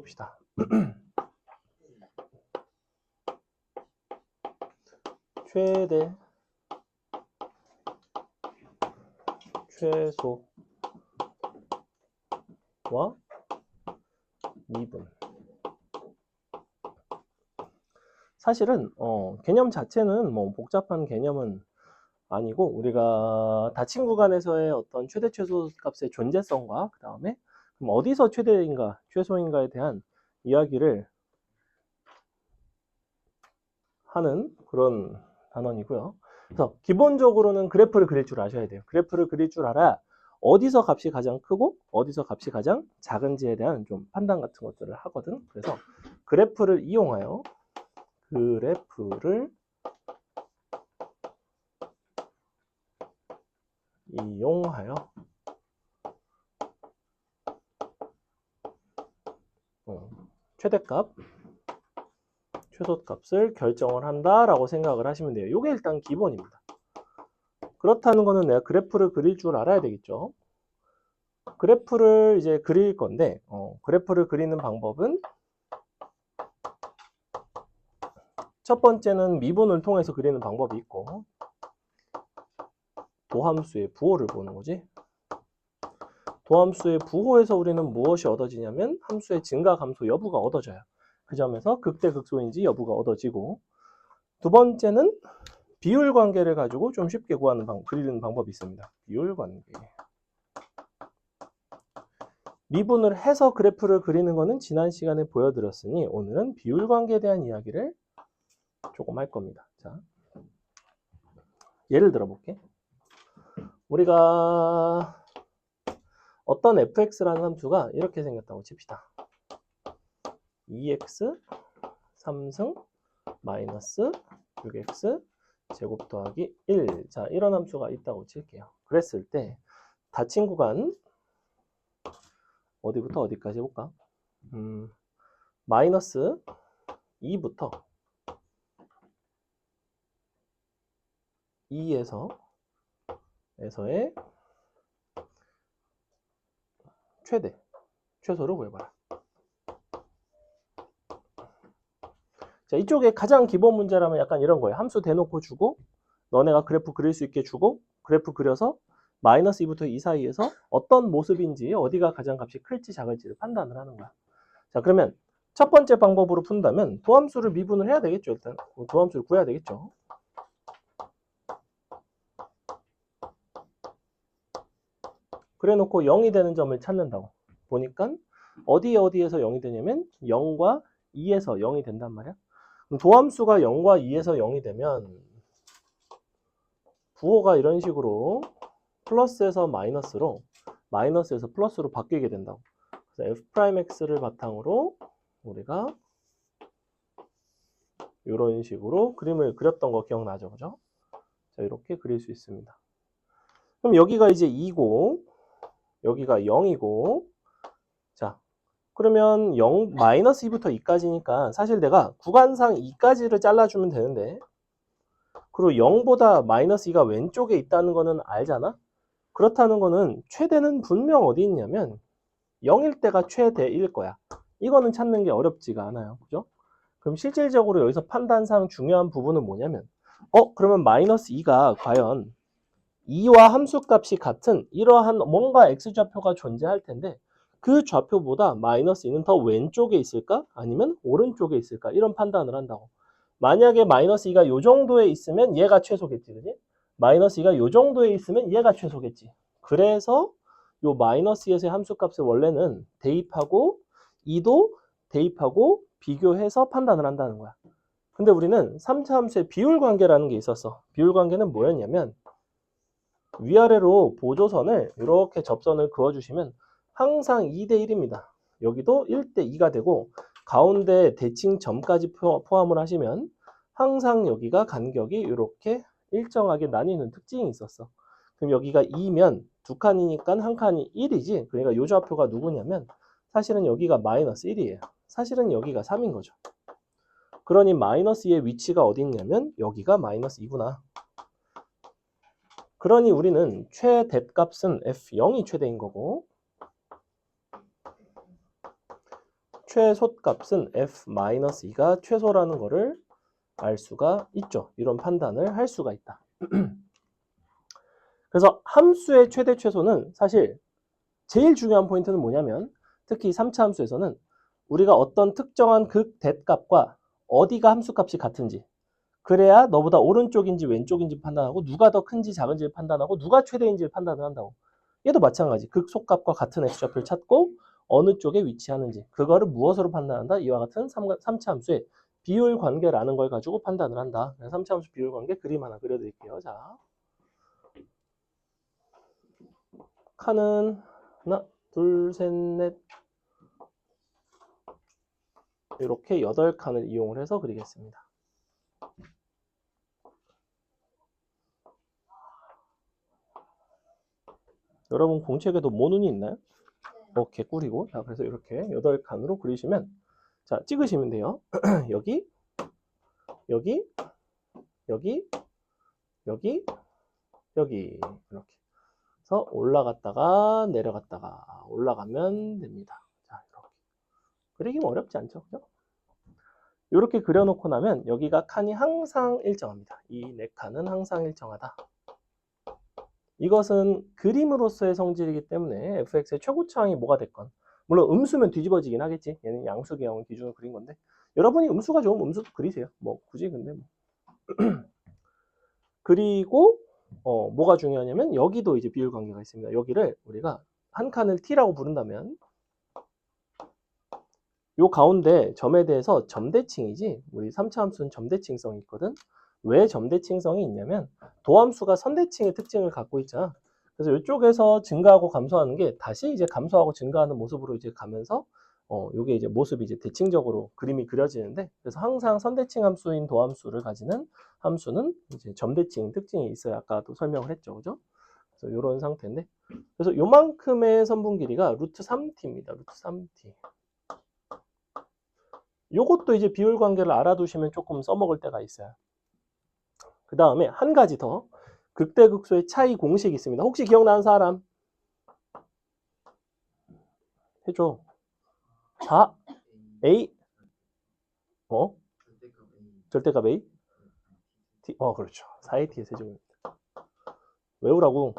해봅시다. 최대, 최소와 미분. 사실은 개념 자체는 뭐 복잡한 개념은 아니고 우리가 닫힌 구간에서의 어떤 최대 최소 값의 존재성과 그 다음에 그럼 어디서 최대인가 최소인가에 대한 이야기를 하는 그런 단원이고요. 그래서 기본적으로는 그래프를 그릴 줄 아셔야 돼요. 그래프를 그릴 줄 알아야 어디서 값이 가장 크고 어디서 값이 가장 작은지에 대한 좀 판단 같은 것들을 하거든. 그래서 그래프를 이용하여 최대값, 최소값을 결정을 한다라고 생각을 하시면 돼요. 이게 일단 기본입니다. 그렇다는 거는 내가 그래프를 그릴 줄 알아야 되겠죠. 그래프를 이제 그릴 건데 그래프를 그리는 방법은 첫 번째는 미분을 통해서 그리는 방법이 있고 도함수의 부호를 보는 거지. 도함수의 부호에서 우리는 무엇이 얻어지냐면 함수의 증가 감소 여부가 얻어져요. 그 점에서 극대극소인지 여부가 얻어지고 두 번째는 비율 관계를 가지고 좀 쉽게 그리는 방법이 있습니다. 비율 관계. 미분을 해서 그래프를 그리는 거는 지난 시간에 보여드렸으니 오늘은 비율 관계에 대한 이야기를 조금 할 겁니다. 자, 예를 들어 볼게. 우리가 어떤 fx라는 함수가 이렇게 생겼다고 칩시다. 2x 3승 마이너스 6x 제곱 더하기 1. 자, 이런 함수가 있다고 칠게요. 그랬을 때 닫힌 구간 어디부터 어디까지 해볼까? 마이너스 2부터 2에서의 최소를 구해봐라. 자, 이쪽에 가장 기본 문제라면 약간 이런 거예요. 함수 대놓고 주고 너네가 그래프 그릴 수 있게 주고 그래프 그려서 마이너스 2부터 2 사이에서 어떤 모습인지 어디가 가장 값이 클지 작을지를 판단을 하는 거야. 자, 그러면 첫 번째 방법으로 푼다면 도함수를 미분을 해야 되겠죠. 일단 도함수를 구해야 되겠죠. 그래 놓고 0이 되는 점을 찾는다고 보니까 어디에서 0이 되냐면 0과 2에서 0이 된단 말이야. 그럼 도함수가 0과 2에서 0이 되면 부호가 이런 식으로 플러스에서 마이너스로 마이너스에서 플러스로 바뀌게 된다고. 그래서 f'x를 바탕으로 우리가 이런 식으로 그림을 그렸던 거 기억나죠? 그죠? 자, 이렇게 그릴 수 있습니다. 그럼 여기가 이제 2고 여기가 0이고 자, 그러면 0, 마이너스 2부터 2까지니까 사실 내가 구간상 2까지를 잘라주면 되는데 그리고 0보다 마이너스 2가 왼쪽에 있다는 거는 알잖아? 그렇다는 거는 최대는 분명 어디 있냐면 0일 때가 최대일 거야. 이거는 찾는 게 어렵지가 않아요. 그죠? 그럼 실질적으로 여기서 판단상 중요한 부분은 뭐냐면 그러면 마이너스 2가 과연 2와 함수값이 같은 이러한 뭔가 x좌표가 존재할 텐데 그 좌표보다 마이너스 2는 더 왼쪽에 있을까? 아니면 오른쪽에 있을까? 이런 판단을 한다고. 만약에 마이너스 2가 이 정도에 있으면 얘가 최소겠지. 그지? 마이너스 2가 이 정도에 있으면 얘가 최소겠지. 그래서 요 마이너스 2에서의 함수값을 원래는 대입하고 2도 대입하고 비교해서 판단을 한다는 거야. 근데 우리는 3차 함수의 비율 관계라는 게 있었어. 비율 관계는 뭐였냐면 위아래로 보조선을 이렇게 접선을 그어주시면 항상 2대 1입니다. 여기도 1대 2가 되고 가운데 대칭점까지 포함을 하시면 항상 여기가 간격이 이렇게 일정하게 나뉘는 특징이 있었어. 그럼 여기가 2면 두 칸이니까 한 칸이 1이지. 그러니까 이 좌표가 누구냐면 사실은 여기가 마이너스 1이에요. 사실은 여기가 3인 거죠. 그러니 마이너스 2의 위치가 어디 있냐면 여기가 마이너스 2구나. 그러니 우리는 최대값은 F0이 최대인 거고 최소값은 f-2가 최소라는 거를 알 수가 있죠. 이런 판단을 할 수가 있다. 그래서 함수의 최대 최소는 사실 제일 중요한 포인트는 뭐냐면 특히 3차 함수에서는 우리가 어떤 특정한 극 대값과 어디가 함수값이 같은지 그래야 너보다 오른쪽인지 왼쪽인지 판단하고 누가 더 큰지 작은지를 판단하고 누가 최대인지를 판단을 한다고. 얘도 마찬가지. 극소값과 같은 x좌표를 찾고 어느 쪽에 위치하는지 그거를 무엇으로 판단한다? 이와 같은 3차 함수의 비율 관계라는 걸 가지고 판단을 한다. 3차 함수 비율 관계 그림 하나 그려드릴게요. 자, 칸은 하나, 둘, 셋, 넷 이렇게 8칸을 이용을 해서 그리겠습니다. 여러분 공책에도 모눈이 있나요? 개꿀이고. 자, 그래서 이렇게 8칸으로 그리시면 자, 찍으시면 돼요. 여기, 여기, 여기, 여기, 여기 이렇게 해서 올라갔다가 내려갔다가 올라가면 됩니다. 자, 이렇게 그리기 어렵지 않죠? 그죠? 이렇게 그려놓고 나면 여기가 칸이 항상 일정합니다. 이 4칸은 항상 일정하다. 이것은 그림으로서의 성질이기 때문에 fx의 최고차항이 뭐가 됐건 물론 음수면 뒤집어지긴 하겠지. 얘는 양수계형을 기준으로 그린 건데 여러분이 음수가 좋으면 음수 그리세요. 뭐 굳이 근데 뭐. 그리고 뭐가 중요하냐면 여기도 이제 비율 관계가 있습니다. 여기를 우리가 한 칸을 t라고 부른다면 요 가운데 점에 대해서 점대칭이지 우리 3차 함수는 점대칭성이 있거든. 왜 점대칭성이 있냐면 도함수가 선대칭의 특징을 갖고 있잖아. 그래서 이쪽에서 증가하고 감소하는 게 다시 이제 감소하고 증가하는 모습으로 이제 가면서 요게 이제 모습이 이제 대칭적으로 그림이 그려지는데 그래서 항상 선대칭 함수인 도함수를 가지는 함수는 이제 점대칭 특징이 있어요. 아까도 설명을 했죠. 그죠? 그래서 요런 상태인데 그래서 요만큼의 선분 길이가 루트 3t입니다. 루트 3t. 요것도 이제 비율 관계를 알아두시면 조금 써먹을 때가 있어요. 그 다음에 한 가지 더 극대극소의 차이 공식이 있습니다. 혹시 기억나는 사람? 해줘. 4A 절대값 A? T, 그렇죠. 4AT의 세제곱입니다. 외우라고.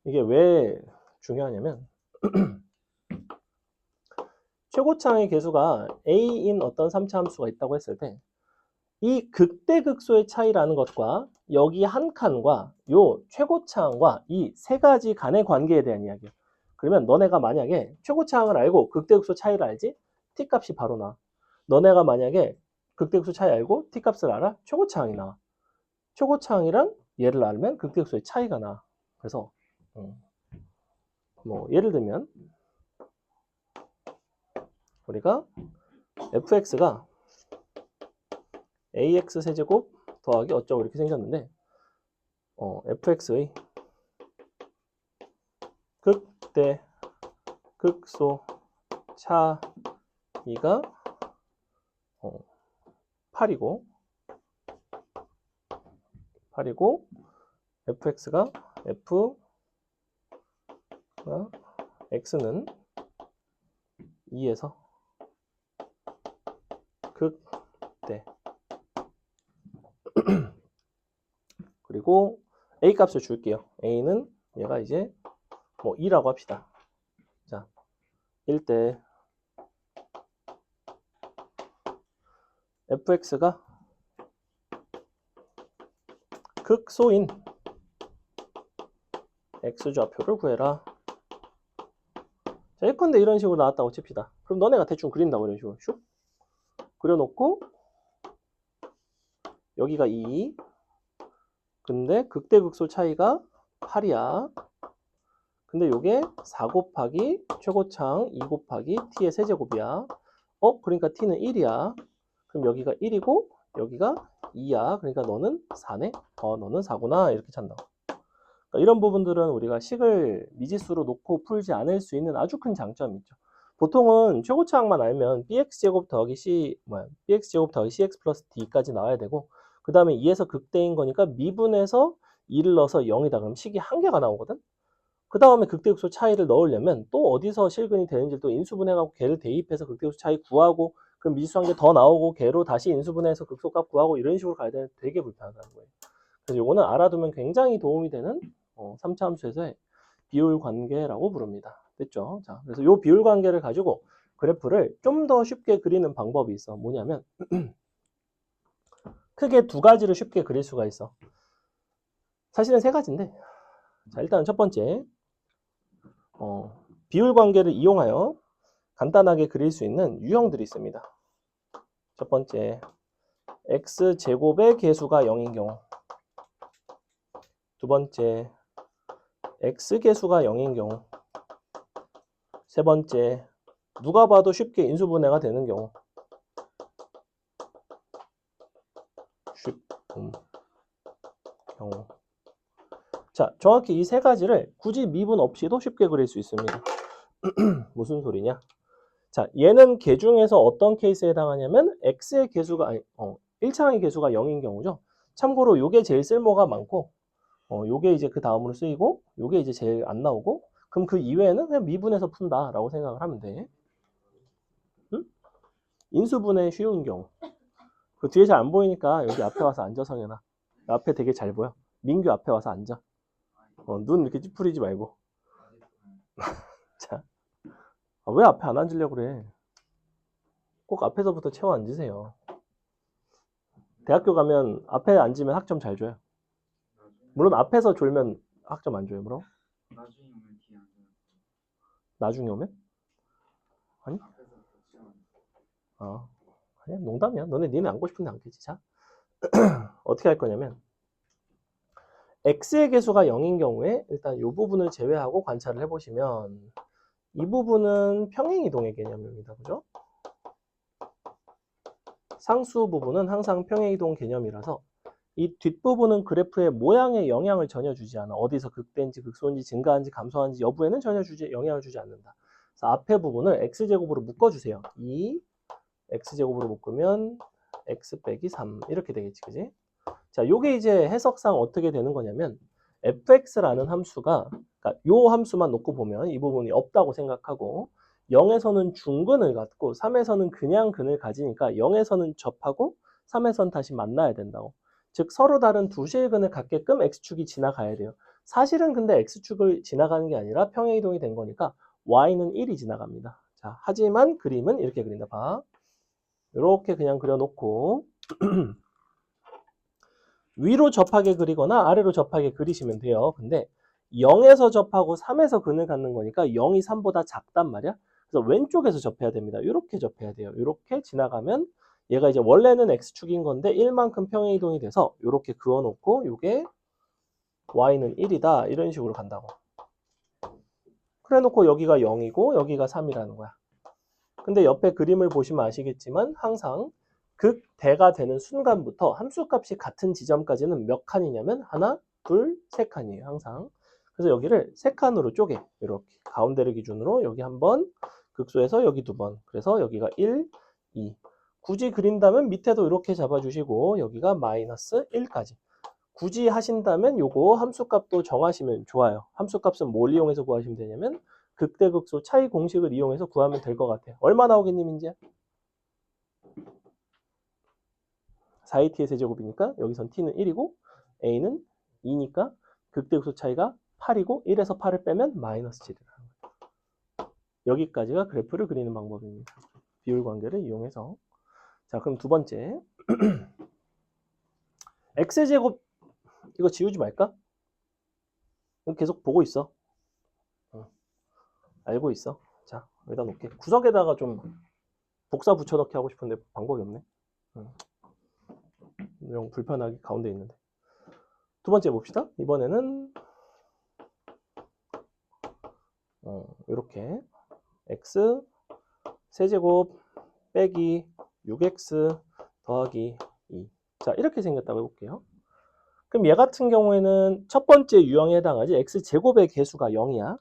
이게 왜 중요하냐면 최고차항의 개수가 A인 어떤 3차 함수가 있다고 했을 때 이 극대극소의 차이라는 것과 여기 한 칸과 요 최고차항과 이 세 가지 간의 관계에 대한 이야기예요. 그러면 너네가 만약에 최고차항을 알고 극대극소 차이를 알지? t값이 바로 나와. 너네가 만약에 극대극소 차이 알고 t값을 알아? 최고차항이 나와. 최고차항이랑 얘를 알면 극대극소의 차이가 나. 그래서 뭐 예를 들면 우리가 fx가 ax 세제곱 더하기 어쩌고 이렇게 생겼는데 fx의 극대 극소 차이가 8이고 fx가 x는 2에서 극대 그리고 a 값을 줄게요. a는 얘가 이제 뭐 2라고 합시다. 자, 1대 fx가 극소인 x좌표를 구해라. 자, 예컨대 이런 식으로 나왔다고 칩시다. 그럼 너네가 대충 그린다고 이런 식으로 슉 그려놓고 여기가 2 근데 극대극소 차이가 8이야. 근데 요게 4 곱하기 최고차항 2 곱하기 t의 세제곱이야. 그러니까 t는 1이야. 그럼 여기가 1이고 여기가 2야. 그러니까 너는 4네. 너는 4구나. 이렇게 찾는다고. 그러니까 이런 부분들은 우리가 식을 미지수로 놓고 풀지 않을 수 있는 아주 큰 장점이 있죠. 보통은 최고차항만 알면 bx제곱 더하기 bx제곱 더하기 cx 플러스 d까지 나와야 되고 그 다음에 2에서 극대인 거니까 미분해서 2를 넣어서 0이다. 그럼 식이 한 개가 나오거든. 그 다음에 극대극소 차이를 넣으려면 또 어디서 실근이 되는지 또 인수분해하고 걔를 대입해서 극대극소 차이 구하고 그럼 미지수한 개 더 나오고 걔로 다시 인수분해해서 극소값 구하고 이런 식으로 가야 되는 되게 불편하다는 거예요. 그래서 이거는 알아두면 굉장히 도움이 되는 3차 함수에서의 비율 관계라고 부릅니다. 됐죠? 자, 그래서 이 비율 관계를 가지고 그래프를 좀 더 쉽게 그리는 방법이 있어. 뭐냐면 크게 두 가지를 쉽게 그릴 수가 있어. 사실은 세 가지인데 자, 일단 첫 번째 비율 관계를 이용하여 간단하게 그릴 수 있는 유형들이 있습니다. 첫 번째 x제곱의 개수가 0인 경우, 두 번째 x개수가 0인 경우, 세 번째 누가 봐도 쉽게 인수분해가 되는 경우. 경우. 자, 정확히 이 세 가지를 굳이 미분 없이도 쉽게 그릴 수 있습니다. 무슨 소리냐? 자, 얘는 개 중에서 어떤 케이스에 해당하냐면 x의 개수가 아니 1차항의 개수가 0인 경우죠. 참고로 요게 제일 쓸모가 많고 요게 이제 그 다음으로 쓰이고 요게 이제 제일 안 나오고 그럼 그 이외에는 그냥 미분해서 푼다라고 생각을 하면 돼. 응? 인수분해 쉬운 경우. 그 뒤에 잘 안 보이니까 여기 앞에 와서 앉아 성현아. 앞에 되게 잘 보여. 민규 앞에 와서 앉아. 눈 이렇게 찌푸리지 말고. 자, 왜 앞에 안 앉으려고 그래? 꼭 앞에서부터 채워 앉으세요. 대학교 가면 앞에 앉으면 학점 잘 줘요. 물론 앞에서 졸면 학점 안 줘요, 물론. 나중에 오면 뒤에 앉아. 나중에 오면? 아니? 아니야, 농담이야. 니네 앉고 싶은데 앉겠지. 자, 어떻게 할 거냐면 x의 개수가 0인 경우에 일단 이 부분을 제외하고 관찰을 해보시면 이 부분은 평행이동의 개념입니다. 그죠? 상수 부분은 항상 평행이동 개념이라서 이 뒷부분은 그래프의 모양에 영향을 전혀 주지 않아. 어디서 극대인지 극소인지 증가한지 감소한지 여부에는 전혀 영향을 주지 않는다. 그래서 앞에 부분을 x제곱으로 묶어주세요. 2 x제곱으로 묶으면 x 빼기 3 이렇게 되겠지. 그지? 자, 요게 이제 해석상 어떻게 되는 거냐면 fx라는 함수가 그러니까 요 함수만 놓고 보면 이 부분이 없다고 생각하고 0에서는 중근을 갖고 3에서는 그냥 근을 가지니까 0에서는 접하고 3에서는 다시 만나야 된다고. 즉 서로 다른 두 실근을 갖게끔 x축이 지나가야 돼요. 사실은 근데 x축을 지나가는 게 아니라 평행이동이 된 거니까 y는 1이 지나갑니다. 자, 하지만 그림은 이렇게 그린다. 봐. 이렇게 그냥 그려놓고 위로 접하게 그리거나 아래로 접하게 그리시면 돼요. 근데 0에서 접하고 3에서 근을 갖는 거니까 0이 3보다 작단 말이야. 그래서 왼쪽에서 접해야 됩니다. 이렇게 접해야 돼요. 이렇게 지나가면 얘가 이제 원래는 x축인 건데 1만큼 평행이동이 돼서 이렇게 그어놓고 이게 y는 1이다 이런 식으로 간다고. 그래놓고 여기가 0이고 여기가 3이라는 거야. 근데 옆에 그림을 보시면 아시겠지만 항상 극대가 되는 순간부터 함수값이 같은 지점까지는 몇 칸이냐면 하나, 둘, 세 칸이에요. 항상. 그래서 여기를 세 칸으로 쪼개. 이렇게 가운데를 기준으로 여기 한 번, 극소에서 여기 두 번. 그래서 여기가 1, 2. 굳이 그린다면 밑에도 이렇게 잡아주시고 여기가 마이너스 1까지. 굳이 하신다면 요거 함수값도 정하시면 좋아요. 함수값은 뭘 이용해서 구하시면 되냐면 극대극소 차이 공식을 이용해서 구하면 될 것 같아요. 얼마 나오겠니, 민지야? 4AT의 세제곱이니까 여기선 T는 1이고 A는 2니까 극대극소 차이가 8이고 1에서 8을 빼면 마이너스 7이라는 거예요. 여기까지가 그래프를 그리는 방법입니다. 비율 관계를 이용해서. 자, 그럼 두 번째. X제곱 이거 지우지 말까? 계속 보고 있어. 알고 있어. 자, 여기다 놓을게. 구석에다가 좀 복사 붙여넣기 하고 싶은데 방법이 없네. 영 불편하게 가운데 있는데. 두 번째 봅시다. 이번에는 이렇게 x 세제곱 빼기 6x 더하기 2. 자, 이렇게 생겼다고 해볼게요. 그럼 얘 같은 경우에는 첫 번째 유형에 해당하지 x제곱의 개수가 0이야.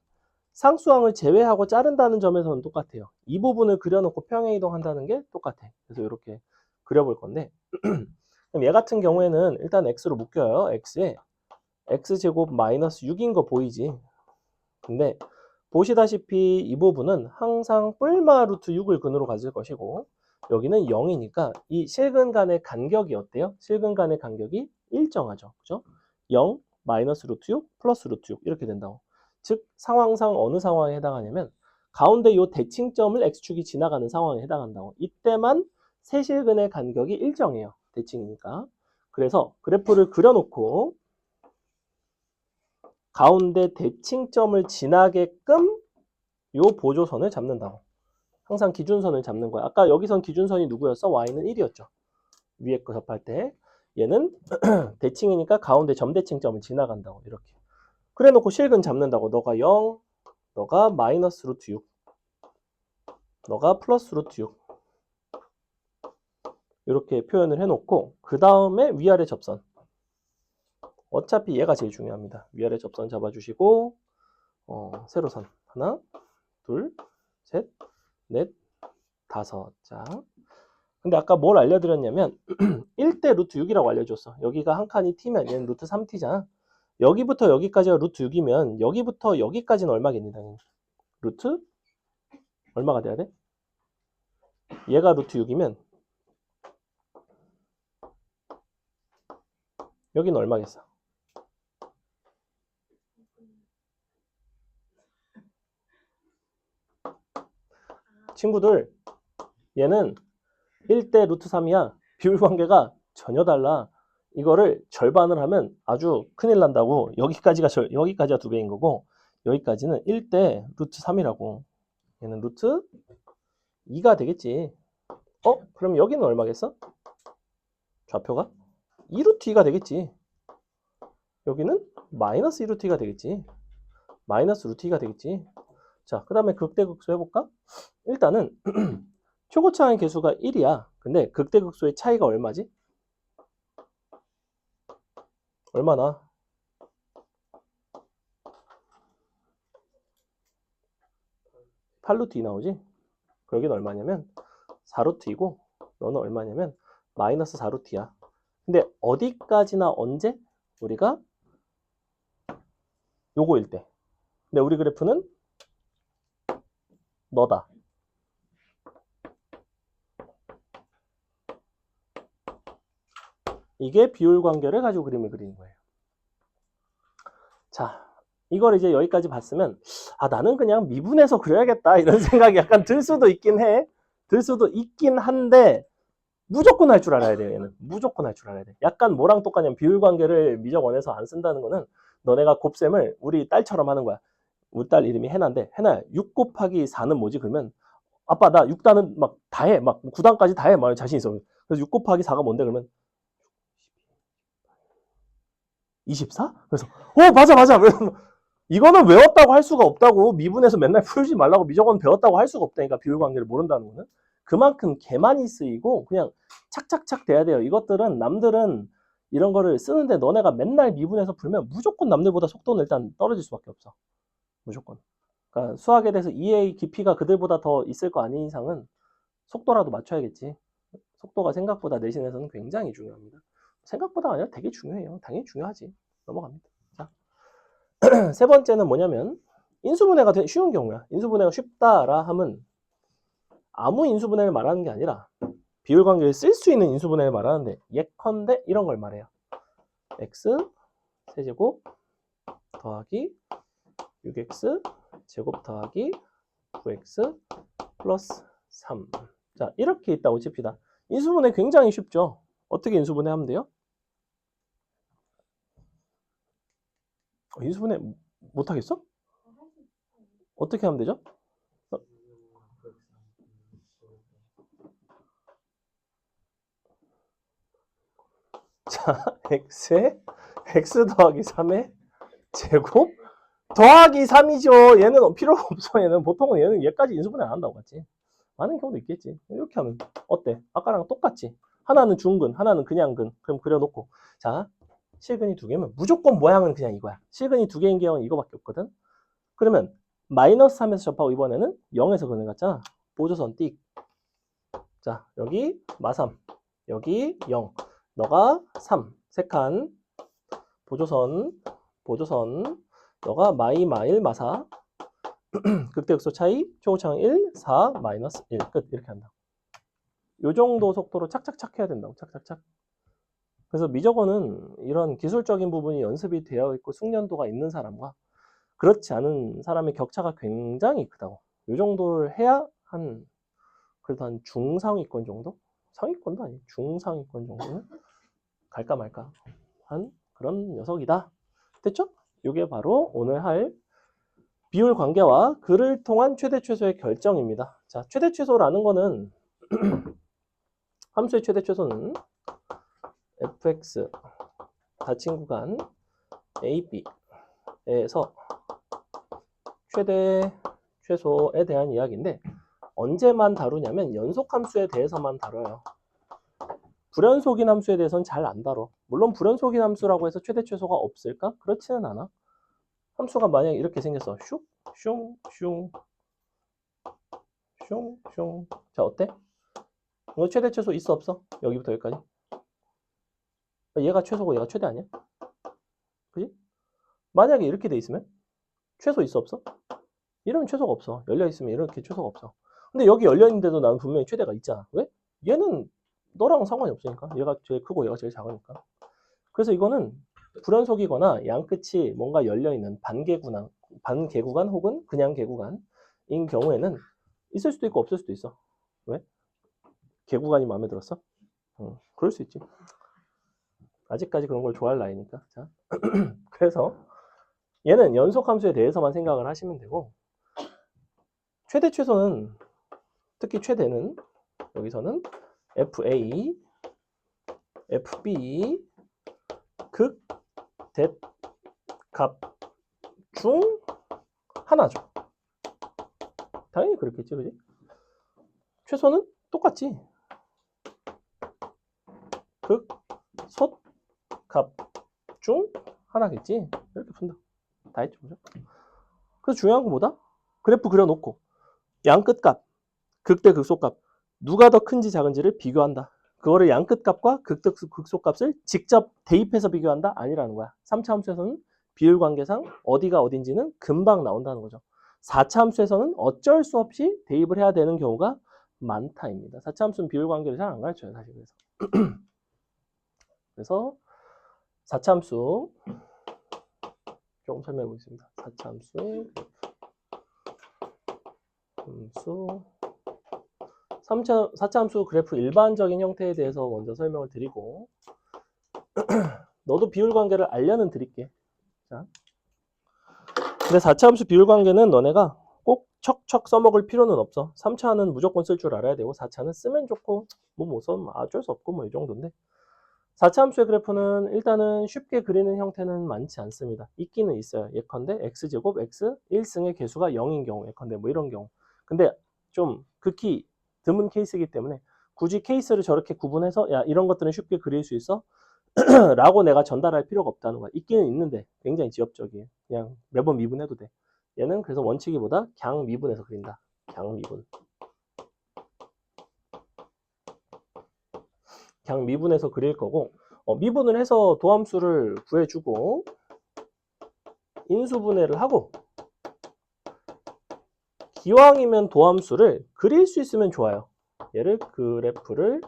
상수항을 제외하고 자른다는 점에서는 똑같아요. 이 부분을 그려놓고 평행이동한다는 게 똑같아. 그래서 이렇게 그려볼 건데 그럼 얘 같은 경우에는 일단 x로 묶여요. x에 x제곱 마이너스 6인 거 보이지? 근데 보시다시피 이 부분은 항상 뿔마 루트 6을 근으로 가질 것이고 여기는 0이니까 이 실근 간의 간격이 어때요? 실근 간의 간격이 일정하죠. 그죠? 0, 마이너스 루트 6, 플러스 루트 6 이렇게 된다고. 즉 상황상 어느 상황에 해당하냐면 가운데 요 대칭점을 x축이 지나가는 상황에 해당한다고. 이때만 세 실근의 간격이 일정해요. 대칭이니까. 그래서 그래프를 그려놓고 가운데 대칭점을 지나게끔 요 보조선을 잡는다고. 항상 기준선을 잡는 거야. 아까 여기선 기준선이 누구였어? y는 1이었죠. 위에 거 접할 때. 얘는 대칭이니까 가운데 점대칭점을 지나간다고. 이렇게. 그래 놓고 실근 잡는다고. 너가 0, 너가 마이너스 루트 6, 너가 플러스 루트 6. 이렇게 표현을 해놓고 그 다음에 위아래 접선. 어차피 얘가 제일 중요합니다. 위아래 접선 잡아주시고 세로선. 하나, 둘, 셋, 넷, 다섯. 자. 근데 아까 뭘 알려드렸냐면 1대 루트 6이라고 알려줬어. 여기가 한 칸이 t면 얘는 루트 3t잖아. 여기부터 여기까지가 루트 6이면 여기부터 여기까지는 얼마겠니? 당연히. 루트 얼마가 돼야 돼? 얘가 루트 6이면 여기는 얼마겠어? 친구들 얘는 1대 루트 3이야. 비율 관계가 전혀 달라. 이거를 절반을 하면 아주 큰일 난다고. 여기까지가 2배인 거고 여기까지는 1대 루트 3이라고. 얘는 루트 2가 되겠지. 그럼 여기는 얼마겠어? 좌표가 2루트 2가 되겠지. 여기는 마이너스 2루트 2가 되겠지. 마이너스 루트 2가 되겠지. 자, 그 다음에 극대극소 해볼까? 일단은 초고차항의 개수가 1이야. 근데 극대극소의 차이가 얼마지? 얼마나? (8루트 2) 나오지? 여기는 얼마냐면 4루트 2고 너는 얼마냐면 마이너스 4루트 2야. 근데 어디까지나 언제? 우리가 요거일 때. 근데 우리 그래프는 너다. 이게 비율 관계를 가지고 그림을 그리는 거예요. 자, 이걸 이제 여기까지 봤으면 나는 그냥 미분해서 그려야겠다 이런 생각이 약간 들 수도 있긴 해. 들 수도 있긴 한데 무조건 할 줄 알아야 돼요. 얘는 무조건 할 줄 알아야 돼. 약간 뭐랑 똑같냐면 비율 관계를 미적 원에서 안 쓴다는 거는 너네가 곱셈을 우리 딸처럼 하는 거야. 우리 딸 이름이 해나인데 해나야 6 곱하기 4는 뭐지? 그러면 아빠 나 6단은 막 다 해. 막 9단까지 다 해. 막 자신 있어. 그래서 6 곱하기 4가 뭔데? 그러면 24? 그래서 맞아. 이거는 외웠다고 할 수가 없다고. 미분해서 맨날 풀지 말라고 미적원 배웠다고 할 수가 없다니까. 비율 관계를 모른다는 거는. 그만큼 개만이 쓰이고 그냥 착착착 돼야 돼요. 이것들은 남들은 이런 거를 쓰는데 너네가 맨날 미분해서 풀면 무조건 남들보다 속도는 일단 떨어질 수밖에 없어. 무조건. 그러니까 수학에 대해서 이해의 깊이가 그들보다 더 있을 거 아닌 이상은 속도라도 맞춰야겠지. 속도가 생각보다 내신에서는 굉장히 중요합니다. 생각보다 아니라 되게 중요해요. 당연히 중요하지. 넘어갑니다. 자, 세 번째는 뭐냐면 인수분해가 쉬운 경우야. 인수분해가 쉽다라 함은 아무 인수분해를 말하는 게 아니라 비율 관계를 쓸 수 있는 인수분해를 말하는데 예컨대 이런 걸 말해요. x 세제곱 더하기 6x 제곱 더하기 9x 플러스 3. 자, 이렇게 있다고 칩시다. 인수분해 굉장히 쉽죠. 어떻게 인수분해 하면 돼요? 인수분해 못하겠어? 어떻게 하면 되죠? 자, x 더하기 3의 제곱 더하기 3이죠. 얘는 필요가 없어. 얘는 얘까지 인수분해 안 한다고 봤지. 많은 경우도 있겠지. 이렇게 하면 어때? 아까랑 똑같지. 하나는 중근, 하나는 그냥 근. 그럼 그려놓고 자, 실근이 두 개면 무조건 모양은 그냥 이거야. 실근이 두 개인 경우는 이거밖에 없거든. 그러면 마이너스 3에서 접하고 이번에는 0에서 근을 갔잖아. 보조선 띡. 자, 여기 마3, 여기 0. 너가 3, 세 칸. 보조선. 너가 마일 마사 극대극소 차이 최고차항 1 4 마이너스 1 끝 이렇게 한다. 요 정도 속도로 착착착 해야 된다고. 착착착. 그래서 미적어는 이런 기술적인 부분이 연습이 되어 있고 숙련도가 있는 사람과 그렇지 않은 사람의 격차가 굉장히 크다고. 요 정도를 해야 그래도 한 중상위권 정도? 상위권도 아니고 중상위권 정도는 갈까 말까 한 그런 녀석이다. 됐죠? 이게 바로 오늘 할 비율 관계와 그를 통한 최대 최소의 결정입니다. 자, 최대 최소라는 거는 함수의 최대 최소는 fx 닫힌 구간 ab에서 최대 최소에 대한 이야기인데 언제만 다루냐면 연속함수에 대해서만 다뤄요. 불연속인 함수에 대해서는 잘 안 다뤄. 물론 불연속인 함수라고 해서 최대 최소가 없을까? 그렇지는 않아. 함수가 만약에 이렇게 생겼어. 슉, 슝, 슝, 슝, 슝. 자, 어때? 이거 최대 최소 있어 없어? 여기부터 여기까지. 얘가 최소고 얘가 최대 아니야? 그지? 만약에 이렇게 돼 있으면 최소 있어 없어? 이러면 최소가 없어. 열려 있으면 이렇게 최소가 없어. 근데 여기 열려 있는데도 나는 분명히 최대가 있잖아. 왜? 얘는 너랑 상관이 없으니까. 얘가 제일 크고 얘가 제일 작으니까. 그래서 이거는 불연속이거나 양끝이 뭔가 열려 있는 반개구간 혹은 그냥 개구간인 경우에는 있을 수도 있고 없을 수도 있어. 왜? 개구간이 마음에 들었어? 그럴 수 있지. 아직까지 그런 걸 좋아할 나이니까. 자, 그래서 얘는 연속함수에 대해서만 생각을 하시면 되고 최대 최소는 특히 최대는 여기서는 FA, FB, 극, 대, 값 중 하나죠. 당연히 그렇겠지, 그지? 최소는 똑같지. 극, 솥, 값 중 하나겠지. 이렇게 푼다. 다 했죠, 그죠? 그래서 중요한 건 뭐다? 그래프 그려놓고 양끝값, 극대 극소값 누가 더 큰지 작은지를 비교한다. 그거를 양끝값과 극소값을 직접 대입해서 비교한다? 아니라는 거야. 3차 함수에서는 비율 관계상 어디가 어딘지는 금방 나온다는 거죠. 4차 함수에서는 어쩔 수 없이 대입을 해야 되는 경우가 많다입니다. 4차 함수는 비율 관계를 잘 안 가르쳐요, 사실. 그래서 4차 함수 조금 설명해 보겠습니다. 4차 함수의 함수 4차 함수 그래프 일반적인 형태에 대해서 먼저 설명을 드리고 너도 비율 관계를 알려는 드릴게. 자. 근데 4차 함수 비율 관계는 너네가 꼭 척척 써먹을 필요는 없어. 3차는 무조건 쓸 줄 알아야 되고 4차는 쓰면 좋고 뭐 못 쓰면 어쩔 수 없고 뭐 이 정도인데 4차 함수의 그래프는 일단은 쉽게 그리는 형태는 많지 않습니다. 있기는 있어요. 예컨대 x제곱 x 1승의 개수가 0인 경우 예컨대 뭐 이런 경우. 근데 좀 극히 드문 케이스이기 때문에 굳이 케이스를 저렇게 구분해서 야 이런 것들은 쉽게 그릴 수 있어? 라고 내가 전달할 필요가 없다는 거야. 있기는 있는데 굉장히 지엽적이에요. 그냥 매번 미분해도 돼. 얘는 그래서 원칙이보다 그냥 미분해서 그린다. 그냥 미분. 그냥 미분해서 그릴 거고 미분을 해서 도함수를 구해주고 인수분해를 하고 기왕이면 도함수를 그릴 수 있으면 좋아요. 얘를 그래프를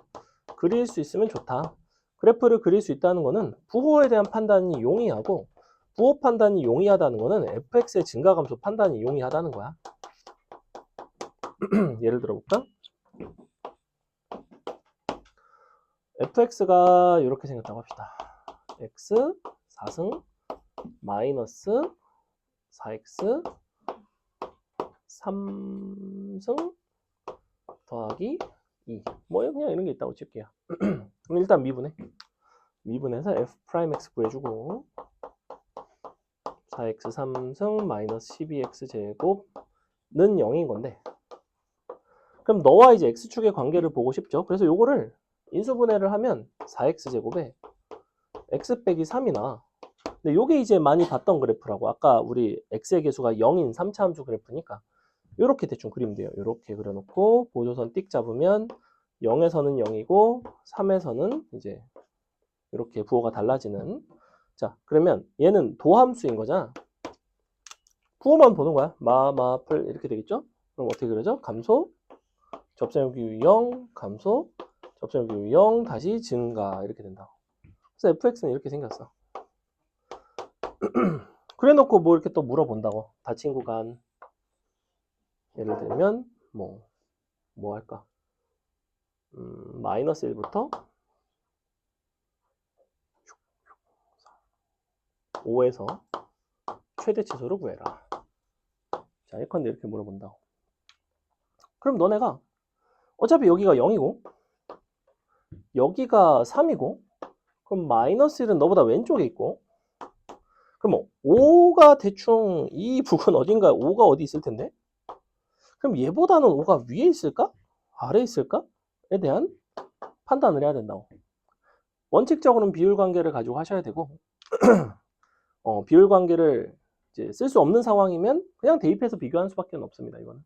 그릴 수 있으면 좋다. 그래프를 그릴 수 있다는 것은 부호에 대한 판단이 용이하고 부호 판단이 용이하다는 것은 fx의 증가감소 판단이 용이하다는 거야. 예를 들어볼까? fx가 이렇게 생겼다고 합시다. x 4승 마이너스 4x 3승 더하기 2. 뭐 그냥 이런 게 있다고 칠게요. 그럼 일단 미분해. 미분해서 f'x 구해주고 4x 3승 마이너스 12x 제곱는 0인 건데 그럼 너와 이제 x축의 관계를 보고 싶죠. 그래서 요거를 인수분해를 하면 4x 제곱에 x 빼기 3이나 근데 요게 이제 많이 봤던 그래프라고 아까 우리 x의 개수가 0인 3차 함수 그래프니까 요렇게 대충 그리면 돼요. 요렇게 그려놓고 보조선 띡 잡으면 0에서는 0이고 3에서는 이제 이렇게 부호가 달라지는 자 그러면 얘는 도함수인 거잖아. 부호만 보는 거야. 마플 이렇게 되겠죠? 그럼 어떻게 그러죠? 감소, 접선역이 0, 감소, 접선역이 0, 다시 증가 이렇게 된다. 그래서 fx는 이렇게 생겼어. 그래 놓고 뭐 이렇게 또 물어본다고. 닫힌 구간. 예를 들면 뭐 할까? 마이너스 1부터 5에서 최대치수를 구해라. 자, 예컨대 이렇게 물어본다고. 그럼 너네가 어차피 여기가 0이고 여기가 3이고 그럼 마이너스 1은 너보다 왼쪽에 있고 그럼 5가 대충 이 부근 어딘가에 5가 어디 있을 텐데? 그럼 얘보다는 5가 위에 있을까? 아래에 있을까?에 대한 판단을 해야 된다고. 원칙적으로는 비율 관계를 가지고 하셔야 되고 비율 관계를 이제 쓸 수 없는 상황이면 그냥 대입해서 비교하는 수밖에 없습니다. 이거는.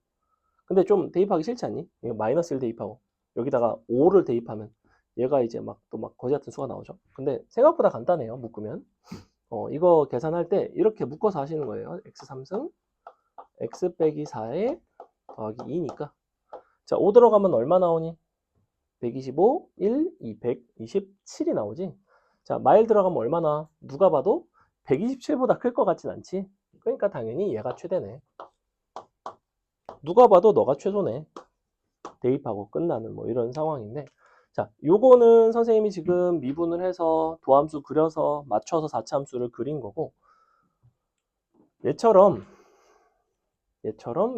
근데 좀 대입하기 싫지 않니? 이거 마이너스 1 대입하고 여기다가 5를 대입하면 얘가 이제 막 또 막 거지 같은 수가 나오죠. 근데 생각보다 간단해요. 묶으면. 이거 계산할 때 이렇게 묶어서 하시는 거예요. x 3승 x 빼기 4에 더하기 2니까 자, 5 들어가면 얼마 나오니? 125, 1, 227이 나오지. 자, 마일 들어가면 얼마나? 누가 봐도 127보다 클 것 같진 않지. 그러니까 당연히 얘가 최대네. 누가 봐도 너가 최소네. 대입하고 끝나는 뭐 이런 상황인데 자, 요거는 선생님이 지금 미분을 해서 도함수 그려서 맞춰서 4차함수를 그린 거고 얘처럼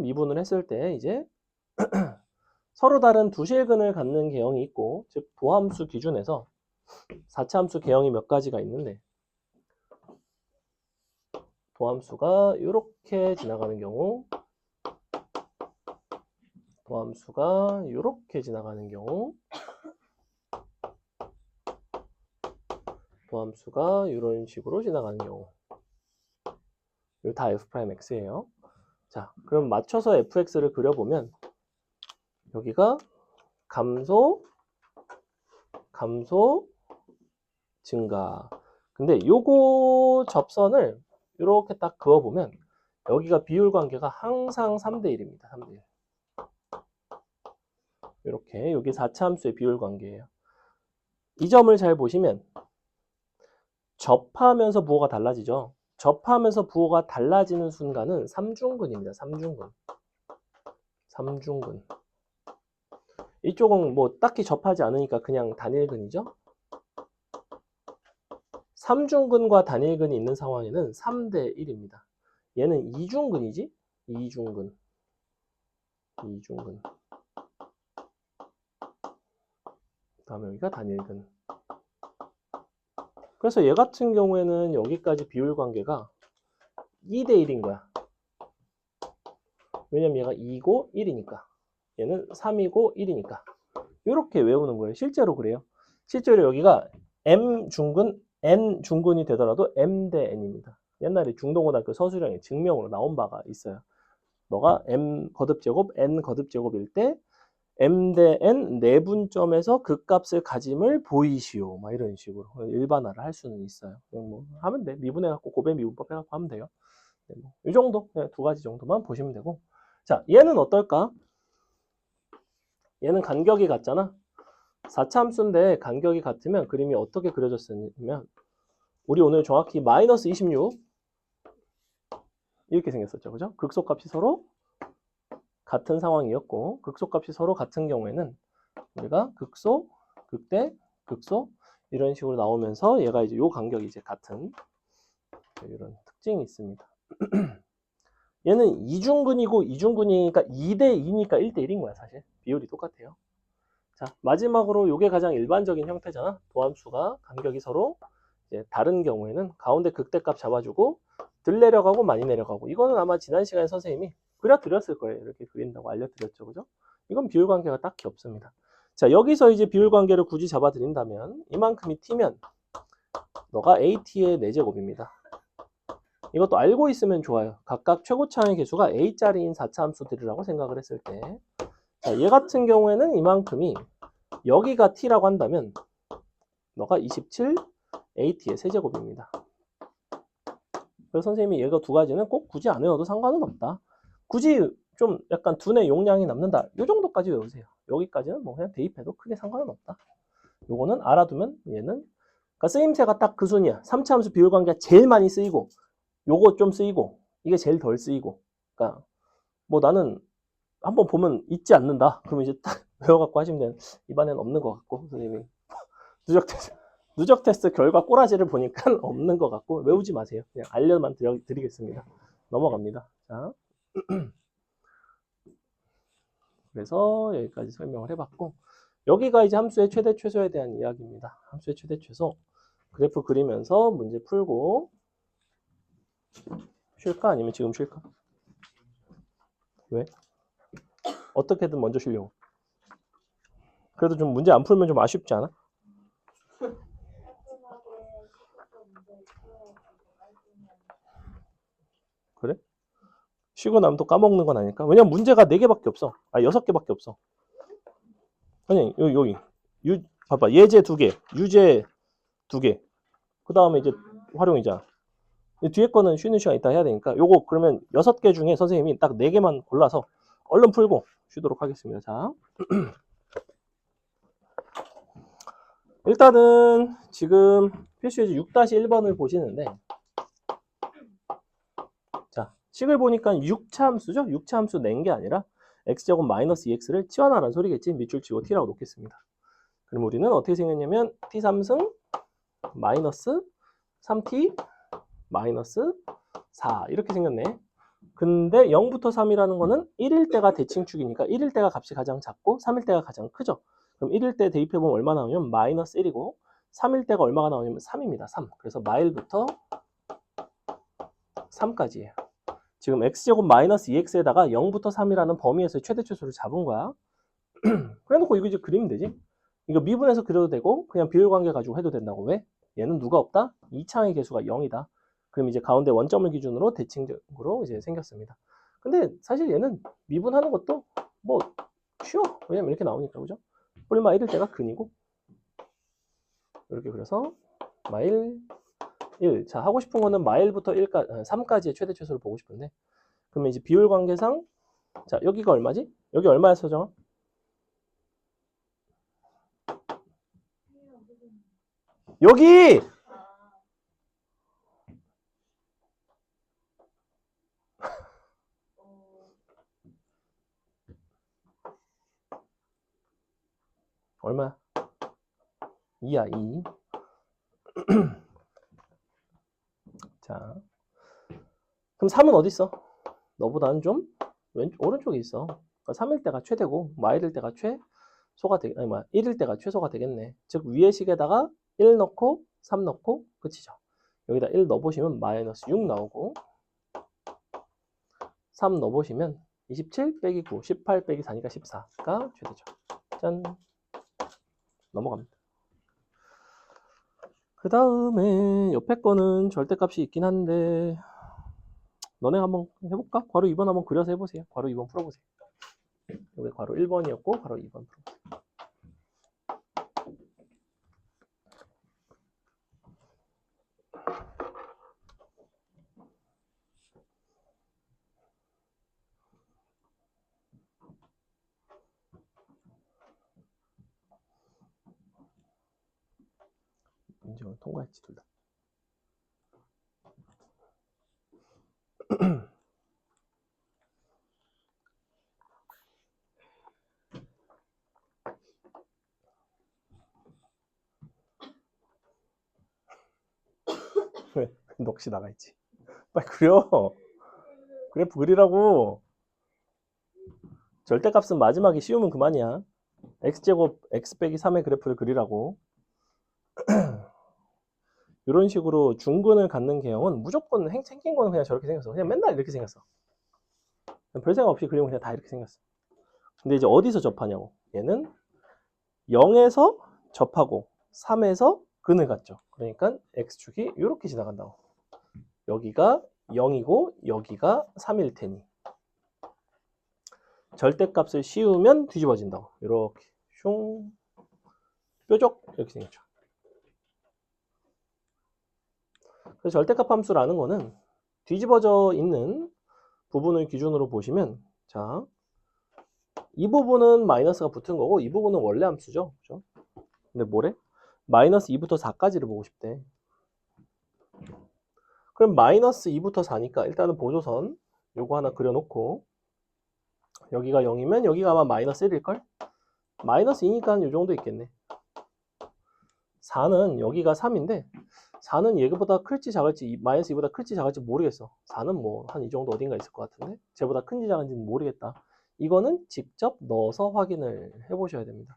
미분을 했을 때 이제 서로 다른 두 실근을 갖는 개형이 있고 즉 도함수 기준에서 4차함수 개형이 몇 가지가 있는데 도함수가 이렇게 지나가는 경우 도함수가 이렇게 지나가는 경우 도함수가 이런 식으로 지나가는 경우 이거 다 f'x예요. 자, 그럼 맞춰서 fx를 그려보면 여기가 감소, 증가. 근데 요거 접선을 이렇게 딱 그어보면 여기가 비율 관계가 항상 3대 1입니다. 3대 1. 이렇게 여기 4차 함수의 비율 관계예요. 이 점을 잘 보시면 접하면서 부호가 달라지죠. 접하면서 부호가 달라지는 순간은 3중근입니다. 3중근. 이쪽은 뭐 딱히 접하지 않으니까 그냥 단일근이죠. 3중근과 단일근이 있는 상황에는 3대 1입니다. 얘는 2중근이지? 2중근. 다음에 여기가 단일근. 그래서 얘 같은 경우에는 여기까지 비율 관계가 2대 1인 거야. 왜냐면 얘가 2고 1이니까. 얘는 3이고 1이니까. 이렇게 외우는 거예요. 실제로 그래요. 실제로 여기가 M 중근, N 중근이 되더라도 M 대 N입니다. 옛날에 중동고등학교 서술형에 증명으로 나온 바가 있어요. 너가 M 거듭제곱, N 거듭제곱일 때 M 대 N 내분점에서 그 값을 가짐을 보이시오. 막 이런 식으로 일반화를 할 수는 있어요. 그냥 뭐 하면 돼. 미분해갖고 고배 미분법 해갖고 하면 돼요. 네, 뭐 이 정도, 그냥 두 가지 정도만 보시면 되고. 자, 얘는 어떨까? 얘는 간격이 같잖아. 4차 함수인데 간격이 같으면 그림이 어떻게 그려졌냐면 우리 오늘 정확히 마이너스 26 이렇게 생겼었죠. 그죠? 극소값이 서로 같은 상황이었고 극소값이 서로 같은 경우에는 우리가 극소, 극대, 극소 이런 식으로 나오면서 얘가 이제 요 간격이 이제 같은 이런 특징이 있습니다. 얘는 이중근이고 이중근이니까 2대 2니까 1대 1인 거야. 사실 비율이 똑같아요. 자, 마지막으로 요게 가장 일반적인 형태잖아. 도함수가 간격이 서로 이제 다른 경우에는 가운데 극대값 잡아주고 덜 내려가고 많이 내려가고 이거는 아마 지난 시간에 선생님이 그려드렸을 거예요. 이렇게 그린다고 알려드렸죠. 그죠? 이건 비율 관계가 딱히 없습니다. 자, 여기서 이제 비율 관계를 굳이 잡아드린다면 이만큼이 t면 너가 at의 4제곱입니다. 이것도 알고 있으면 좋아요. 각각 최고차항의 개수가 a짜리인 4차 함수들이라고 생각을 했을 때 자, 얘 같은 경우에는 이만큼이 여기가 t라고 한다면 너가 27 at의 세제곱입니다. 그래서 선생님이 얘가 두 가지는 꼭 굳이 안 외워도 상관은 없다. 굳이 좀 약간 두뇌 용량이 남는다. 이 정도까지 외우세요. 여기까지는 뭐 그냥 대입해도 크게 상관은 없다. 요거는 알아두면 얘는 그러니까 쓰임새가 딱 그 순이야. 3차 함수 비율 관계가 제일 많이 쓰이고 요거 좀 쓰이고 이게 제일 덜 쓰이고. 그러니까 뭐 나는 한번 보면 잊지 않는다. 그러면 이제 딱 외워갖고 하시면 되는. 이번엔 없는 것 같고 선생님이 누적 테스트 결과 꼬라지를 보니까 없는 것 같고 외우지 마세요. 그냥 알려만 드리겠습니다. 넘어갑니다. 자, 그래서 여기까지 설명을 해봤고 여기가 이제 함수의 최대 최소에 대한 이야기입니다. 함수의 최대 최소 그래프 그리면서 문제 풀고 쉴까 아니면 지금 쉴까? 왜? 어떻게든 먼저 쉬려고. 그래도 좀 문제 안 풀면 좀 아쉽지 않아? 그래? 쉬고 나면 또 까먹는 건 아닐까? 왜냐면 문제가 4개밖에 없어. 아, 6개밖에 없어. 아니, 여기. 봐봐. 예제 2개, 유제 2개. 그 다음에 이제 활용이자. 뒤에 거는 쉬는 시간 있다 해야 되니까 요거 그러면 6개 중에 선생님이 딱 4개만 골라서 얼른 풀고 쉬도록 하겠습니다. 자. 일단은 지금 필수예제 6-1번을 보시는데 자, 식을 보니까 6차 함수죠? 6차 함수 낸 게 아니라 x제곱 마이너스 2x를 치환하라는 소리겠지. 밑줄 치고 t라고 놓겠습니다. 그럼 우리는 어떻게 생겼냐면 t3승 마이너스 3t 마이너스 4 이렇게 생겼네. 근데 0부터 3이라는 거는 1일 때가 대칭축이니까 1일 때가 값이 가장 작고 3일 때가 가장 크죠. 그럼 1일 때 대입해보면 얼마 나오냐면 마이너스 1이고 3일 때가 얼마가 나오냐면 3입니다. 3. 그래서 마일부터 3까지예요. 지금 x제곱 마이너스 2x에다가 0부터 3이라는 범위에서 최대 최소를 잡은 거야. 그래놓고 이거 이제 그리면 되지. 이거 미분해서 그려도 되고 그냥 비율 관계 가지고 해도 된다고. 왜? 얘는 누가 없다? 2차의 개수가 0이다. 그럼 이제 가운데 원점을 기준으로 대칭적으로 이제 생겼습니다. 근데 사실 얘는 미분하는 것도 뭐 쉬워. 왜냐면 이렇게 나오니까 그죠? 뿔마 1일 때가 근이고 이렇게 그려서 마일 1. 자, 하고 싶은 거는 마일부터 3까지의 최대 최소를 보고 싶은데 그러면 이제 비율 관계상 자, 여기가 얼마지? 여기 얼마였어, 정아? 여기! 얼마야? 2야, 2. 자, 그럼 3은 어디 있어? 너보다는 좀 오른쪽에 있어. 그러니까 3일 때가 최대고 마일일 때가 최소가 되겠 아니 1일 때가 최소가 되겠네. 즉 위의 식에다가 1 넣고 3 넣고 끝이죠. 여기다 1 넣어보시면 마이너스 6 나오고 3 넣어보시면 27 빼기 9, 18 빼기 4니까 14가 최대죠. 짠. 넘어갑니다. 그 다음에 옆에 거는 절대값이 있긴 한데 너네 한번 해볼까? 괄호 2번 한번 그려서 해보세요. 괄호 2번 풀어보세요. 여기 괄호 1번이었고 괄호 2번 풀어보세요. 인증을 통과했지 둘 다. 왜? 넋이 나가있지. 빨리 그려. 그래프 그리라고. 절대값은 마지막에 씌우면 그만이야. x제곱 x 빼기 3의 그래프를 그리라고. 이런 식으로 중근을 갖는 개형은 무조건 생긴 거는 그냥 저렇게 생겼어. 그냥 맨날 이렇게 생겼어. 별 생각 없이 그리면 그냥 다 이렇게 생겼어. 근데 이제 어디서 접하냐고. 얘는 0에서 접하고 3에서 근을 갖죠. 그러니까 x축이 이렇게 지나간다고. 여기가 0이고 여기가 3일 테니. 절대값을 씌우면 뒤집어진다고. 이렇게 슝 뾰족 이렇게 생겼죠. 그래서 절대값 함수라는 거는 뒤집어져 있는 부분을 기준으로 보시면 자, 이 부분은 마이너스가 붙은 거고 이 부분은 원래 함수죠. 그죠? 근데 뭐래? 마이너스 2부터 4까지를 보고 싶대. 그럼 마이너스 2부터 4니까 일단은 보조선 요거 하나 그려놓고 여기가 0이면 여기가 아마 마이너스 1일걸? 마이너스 2니까 요 정도 있겠네. 4는 여기가 3인데 4는 얘보다 클지 작을지 마이너스 2보다 클지 작을지 모르겠어. 4는 뭐 한 이 정도 어딘가 있을 것 같은데 쟤보다 큰지 작은지는 모르겠다. 이거는 직접 넣어서 확인을 해보셔야 됩니다.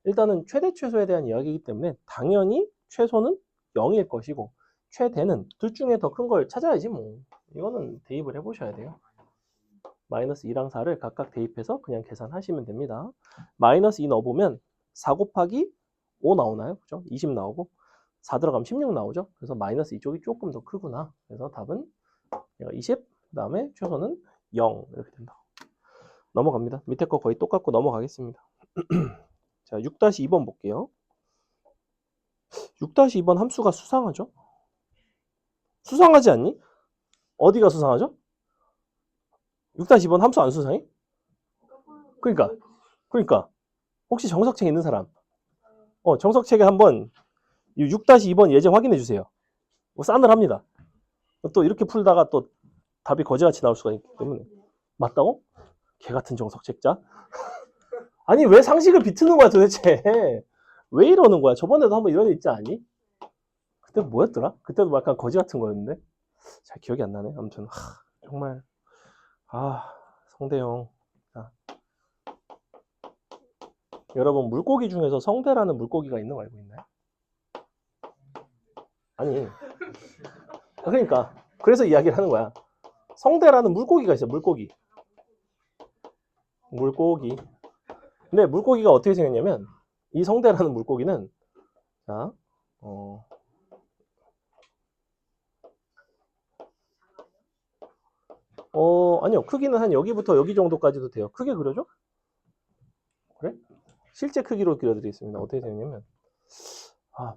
일단은 최대 최소에 대한 이야기이기 때문에 당연히 최소는 0일 것이고 최대는 둘 중에 더 큰 걸 찾아야지 뭐. 이거는 대입을 해보셔야 돼요. 마이너스 2랑 4를 각각 대입해서 그냥 계산하시면 됩니다. 마이너스 2 넣어보면 4 곱하기 5 나오나요? 그죠? 20 나오고 4 들어가면 16 나오죠? 그래서 마이너스 이쪽이 조금 더 크구나. 그래서 답은 20, 그 다음에 최소는 0 이렇게 된다. 넘어갑니다. 밑에 거 거의 똑같고 넘어가겠습니다. 자, 6-2번 볼게요. 6-2번 함수가 수상하죠? 수상하지 않니? 어디가 수상하죠? 6-2번 함수 안 수상해? 그러니까 혹시 정석책 있는 사람? 정석책에 한번 6-2번 예제 확인해 주세요. 뭐 싸늘합니다. 또 이렇게 풀다가 또 답이 거지같이 나올 수가 있기 때문에. 맞다고? 개 같은 정석책자? 아니 왜 상식을 비트는 거야 도대체? 왜 이러는 거야? 저번에도 한번 이런 일 있지 않니? 그때 뭐였더라? 그때도 약간 거지 같은 거였는데 잘 기억이 안 나네. 아무튼 정말 성대형. 자, 여러분 물고기 중에서 성대라는 물고기가 있는 거 알고 있나요? 아니 그러니까 그래서 이야기를 하는 거야. 성대라는 물고기가 있어요. 물고기. 근데 물고기가 어떻게 생겼냐면 이 성대라는 물고기는 자, 아니요. 크기는 한 여기부터 여기 정도까지도 돼요. 크게 그려줘? 그래? 실제 크기로 그려드리겠습니다. 어떻게 생겼냐면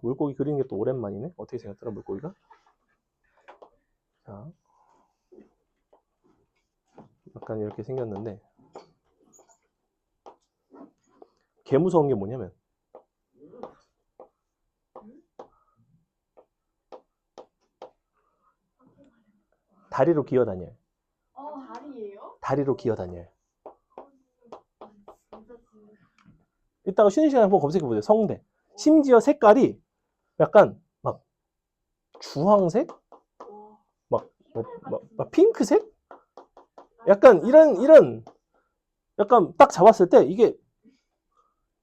물고기 그리는 게 또 오랜만이네. 어떻게 생겼더라 물고기가? 자, 약간 이렇게 생겼는데 개 무서운 게 뭐냐면 다리로 기어다녀요. 다리예요? 다리로 기어다녀요. 이따가 쉬는 시간에 한번 검색해보세요. 성대. 심지어 색깔이 약간 막 주황색? 막 핑크색? 약간 이런 약간 딱 잡았을 때 이게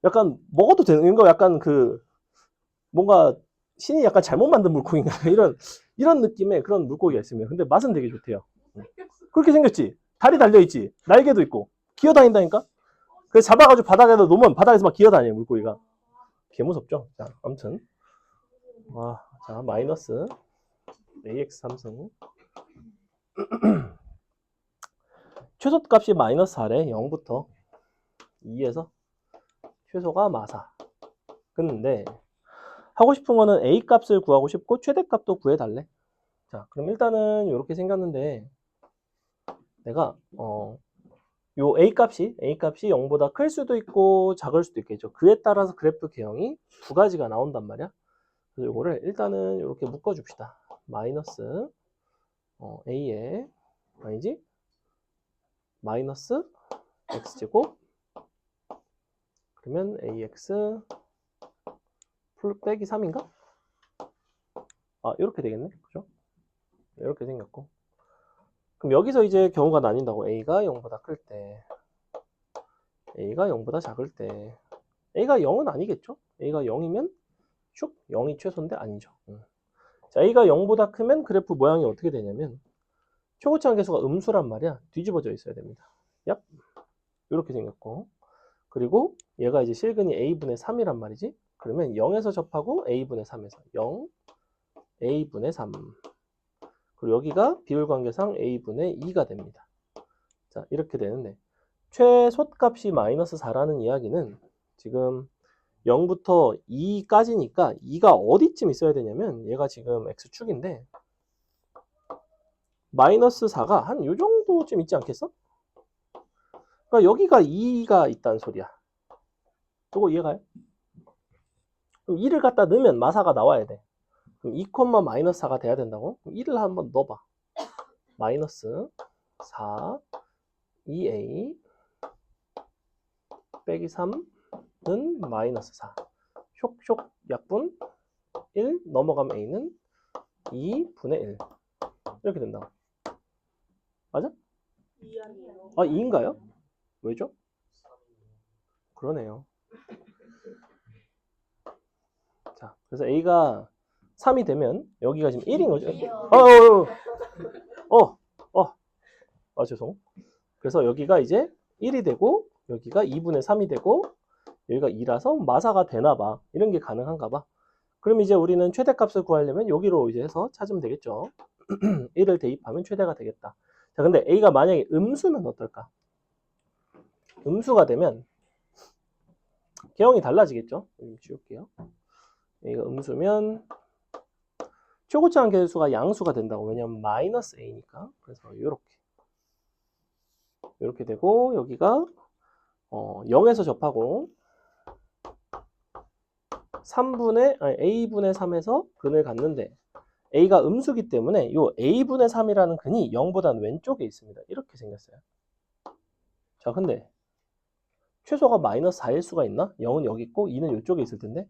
약간 먹어도 되는 거 약간 뭔가 신이 약간 잘못 만든 물고기인가 이런 느낌의 그런 물고기가 있습니다. 근데 맛은 되게 좋대요. 그렇게 생겼지. 다리 달려있지. 날개도 있고 기어다닌다니까. 그래서 잡아가지고 바닥에다 놓으면 바닥에서 막 기어다녀요 물고기가. 개 무섭죠. 자, 아무튼 자 마이너스 ax 3승 최소값이 마이너스 4래. 0부터 2에서 최소가 마사. 근데 하고 싶은 거는 a 값을 구하고 싶고 최대값도 구해달래. 자, 그럼 일단은 이렇게 생겼는데 내가 요 a 값이 0보다 클 수도 있고 작을 수도 있겠죠. 그에 따라서 그래프 개형이 두 가지가 나온단 말이야. 그래서 이거를 일단은 이렇게 묶어줍시다. 마이너스 a에 아니지? 마이너스 x제곱 그러면 ax 빼기 3인가? 이렇게 되겠네. 그죠? 이렇게 생겼고. 그럼 여기서 이제 경우가 나뉜다고. a가 0보다 클 때, a가 0보다 작을 때. a가 0은 아니겠죠? a가 0이면 슉 0이 최소인데 아니죠. 자, a가 0보다 크면 그래프 모양이 어떻게 되냐면 최고차항 계수가 음수란 말이야. 뒤집어져 있어야 됩니다. 얍. 이렇게 생겼고. 그리고 얘가 이제 실근이 a분의 3이란 말이지. 그러면 0에서 접하고 a분의 3에서 0, a분의 3. 그리고 여기가 비율관계상 a분의 2가 됩니다. 자, 이렇게 되는데 최소값이 마이너스 4라는 이야기는 지금 0부터 2까지니까 2가 어디쯤 있어야 되냐면 얘가 지금 x축인데 마이너스 4가 한 요 정도쯤 있지 않겠어? 그러니까 여기가 2가 있다는 소리야. 저거 이해가요? 그럼 2를 갖다 넣으면 마사가 나와야 돼. 그럼 2, 마이너스 4가 돼야 된다고? 그럼 1을 한번 넣어봐. 마이너스 4 2a 빼기 3는 마이너스 4. 쇽쇽 약분 1 넘어가면 a는 2분의 1. 이렇게 된다고. 맞아? 2 아니에요? 아, 2인가요? 왜죠? 그러네요. 자, 그래서 a가 3이 되면 여기가 지금 1인 거죠? 죄송. 그래서 여기가 이제 1이 되고 여기가 2분의 3이 되고 여기가 2라서 마사가 되나 봐. 이런 게 가능한가 봐. 그럼 이제 우리는 최대값을 구하려면 여기로 이제 해서 찾으면 되겠죠. 1을 대입하면 최대가 되겠다. 자, 근데 a가 만약에 음수면 어떨까? 음수가 되면 개형이 달라지겠죠? 지울게요. a가 음수면 최고차항 개수가 양수가 된다고. 왜냐면 마이너스 a니까. 그래서 이렇게 되고 여기가 0에서 접하고 a분의 3에서 근을 갖는데 a가 음수기 때문에 이 a분의 3이라는 근이 0보다는 왼쪽에 있습니다. 이렇게 생겼어요. 자, 근데 최소가 마이너스 4일 수가 있나? 0은 여기 있고 2는 이쪽에 있을 텐데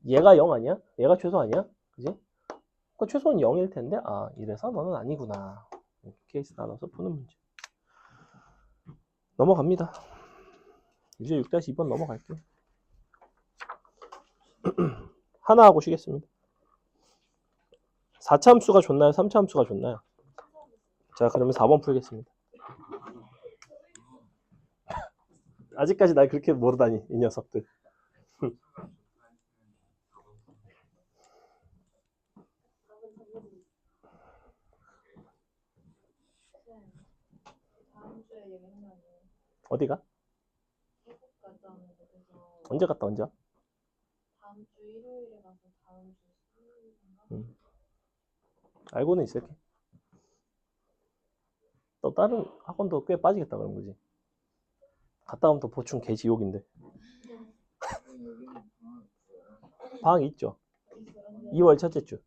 얘가 0 아니야? 얘가 최소 아니야? 그지? 그 최소는 0일 텐데 이래서 너는 아니구나. 이렇게 케이스 나눠서 푸는 문제. 넘어갑니다. 이제 6-2번 넘어갈게요. 하나 하고 쉬겠습니다. 4차 함수가 좋나요? 3차 함수가 좋나요? 자, 그러면 4번 풀겠습니다. 아직까지 날 그렇게 모르다니, 이 녀석들. 다음 주에 얘기하면 어디가? 태국 갔다는 곳에서 언제 갔다 언제? 다음 주 일요일에 가서 다음 주 수요일인가? 알고는 있을게. 또 다른 학원도 꽤 빠지겠다 그런 거지. 갔다 오면 또 보충 개지옥인데. 방학이 있죠. 2월 첫째 주.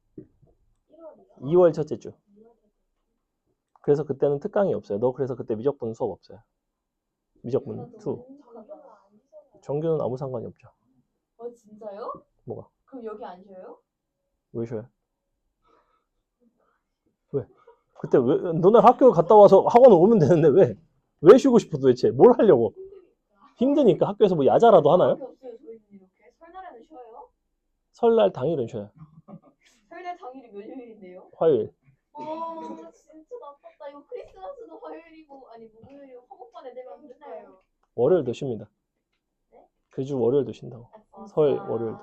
2월 첫째 주. 그래서 그때는 특강이 없어요. 너 그래서 그때 미적분 수업 없어요. 미적분 2. 정규는 아무 상관이 없죠. 진짜요? 뭐가? 그럼 여기 안 쉬어요? 왜 쉬어요? 왜? 그때 왜 너네 학교 갔다 와서 학원 오면 되는데 왜? 왜 쉬고 싶어 도대체? 뭘 하려고? 힘드니까 학교에서 뭐 야자라도 하나요? 없어요. 저희는 이렇게 설날에는 쉬어요? 설날 당일은 쉬어요. 설날 당일이 몇 요일인데요? 화요일. 진짜 나빴다. 이거 크리스마스도 화요일이고 아니 목요일이고 한국반에 되면 끝나요. 월요일도 쉽니다. 그 주 월요일도 쉰다고. 설, 월요일도.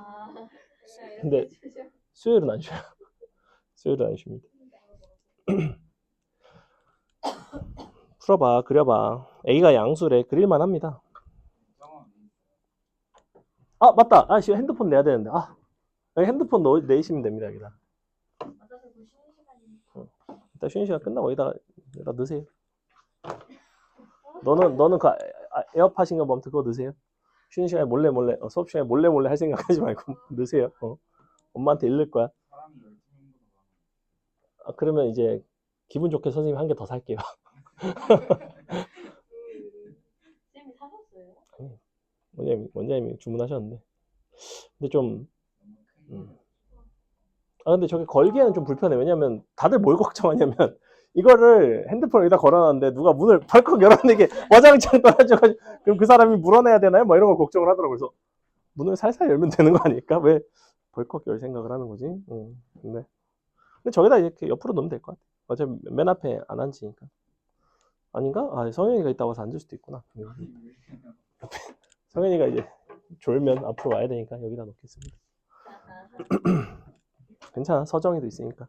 근데 수요일은 안 쉬어요. 수요일은 안 쉽니다. 풀어봐, 그려봐. A가 양수래. 그릴만 합니다. 맞다. 핸드폰 내야 되는데. 핸드폰 내시면 됩니다. 여기다. 일단 쉬는 시간 끝나고 여기다 넣으세요. 너는 그 에어팟인 거 보면 그거 넣으세요. 쉬는 시간에 몰래 수업 시간에 몰래 할 생각하지 말고 넣으세요. 엄마한테 읽을 거야. 그러면 이제 기분 좋게 선생님이 한 개 더 살게요. 쌤이 사셨어요? 원장님이 주문하셨는데. 근데 좀 근데 저게 걸기에는 좀 불편해. 왜냐면 다들 뭘 걱정하냐면 이거를 핸드폰 여기다 걸어놨는데 누가 문을 벌컥 열었는데 이게 와장창 떨어져가지고 그럼 그 사람이 물어내야 되나요? 뭐 이런 거 걱정을 하더라고요. 그래서 문을 살살 열면 되는 거 아닐까? 왜 벌컥 열 생각을 하는 거지? 근데 저기다 이렇게 옆으로 놓으면 될 것 같아. 어차피 맨 앞에 안 앉으니까. 아닌가? 성현이가 있다고 해서 앉을 수도 있구나. 성현이가 이제 졸면 앞으로 와야 되니까 여기다 놓겠습니다. 괜찮아. 서정이도 있으니까.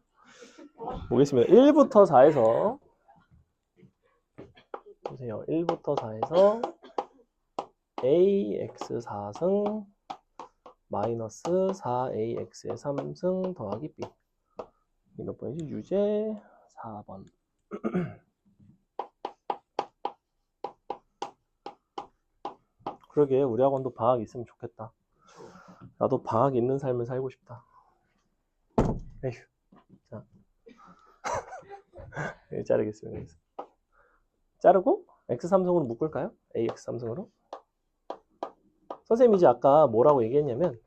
보겠습니다. 1부터 4에서 보세요. 1부터 4에서 ax 4승 마이너스 4ax의 3승 더하기 b. 몇 번이지? 유제 4번. 그러게 우리 학원도 방학 있으면 좋겠다. 나도 방학 있는 삶을 살고 싶다. 에휴. 자. 네, 자르겠습니다. 여기서. 자르고 x3승으로 묶을까요? ax3승으로. 선생님이 이제 아까 뭐라고 얘기했냐면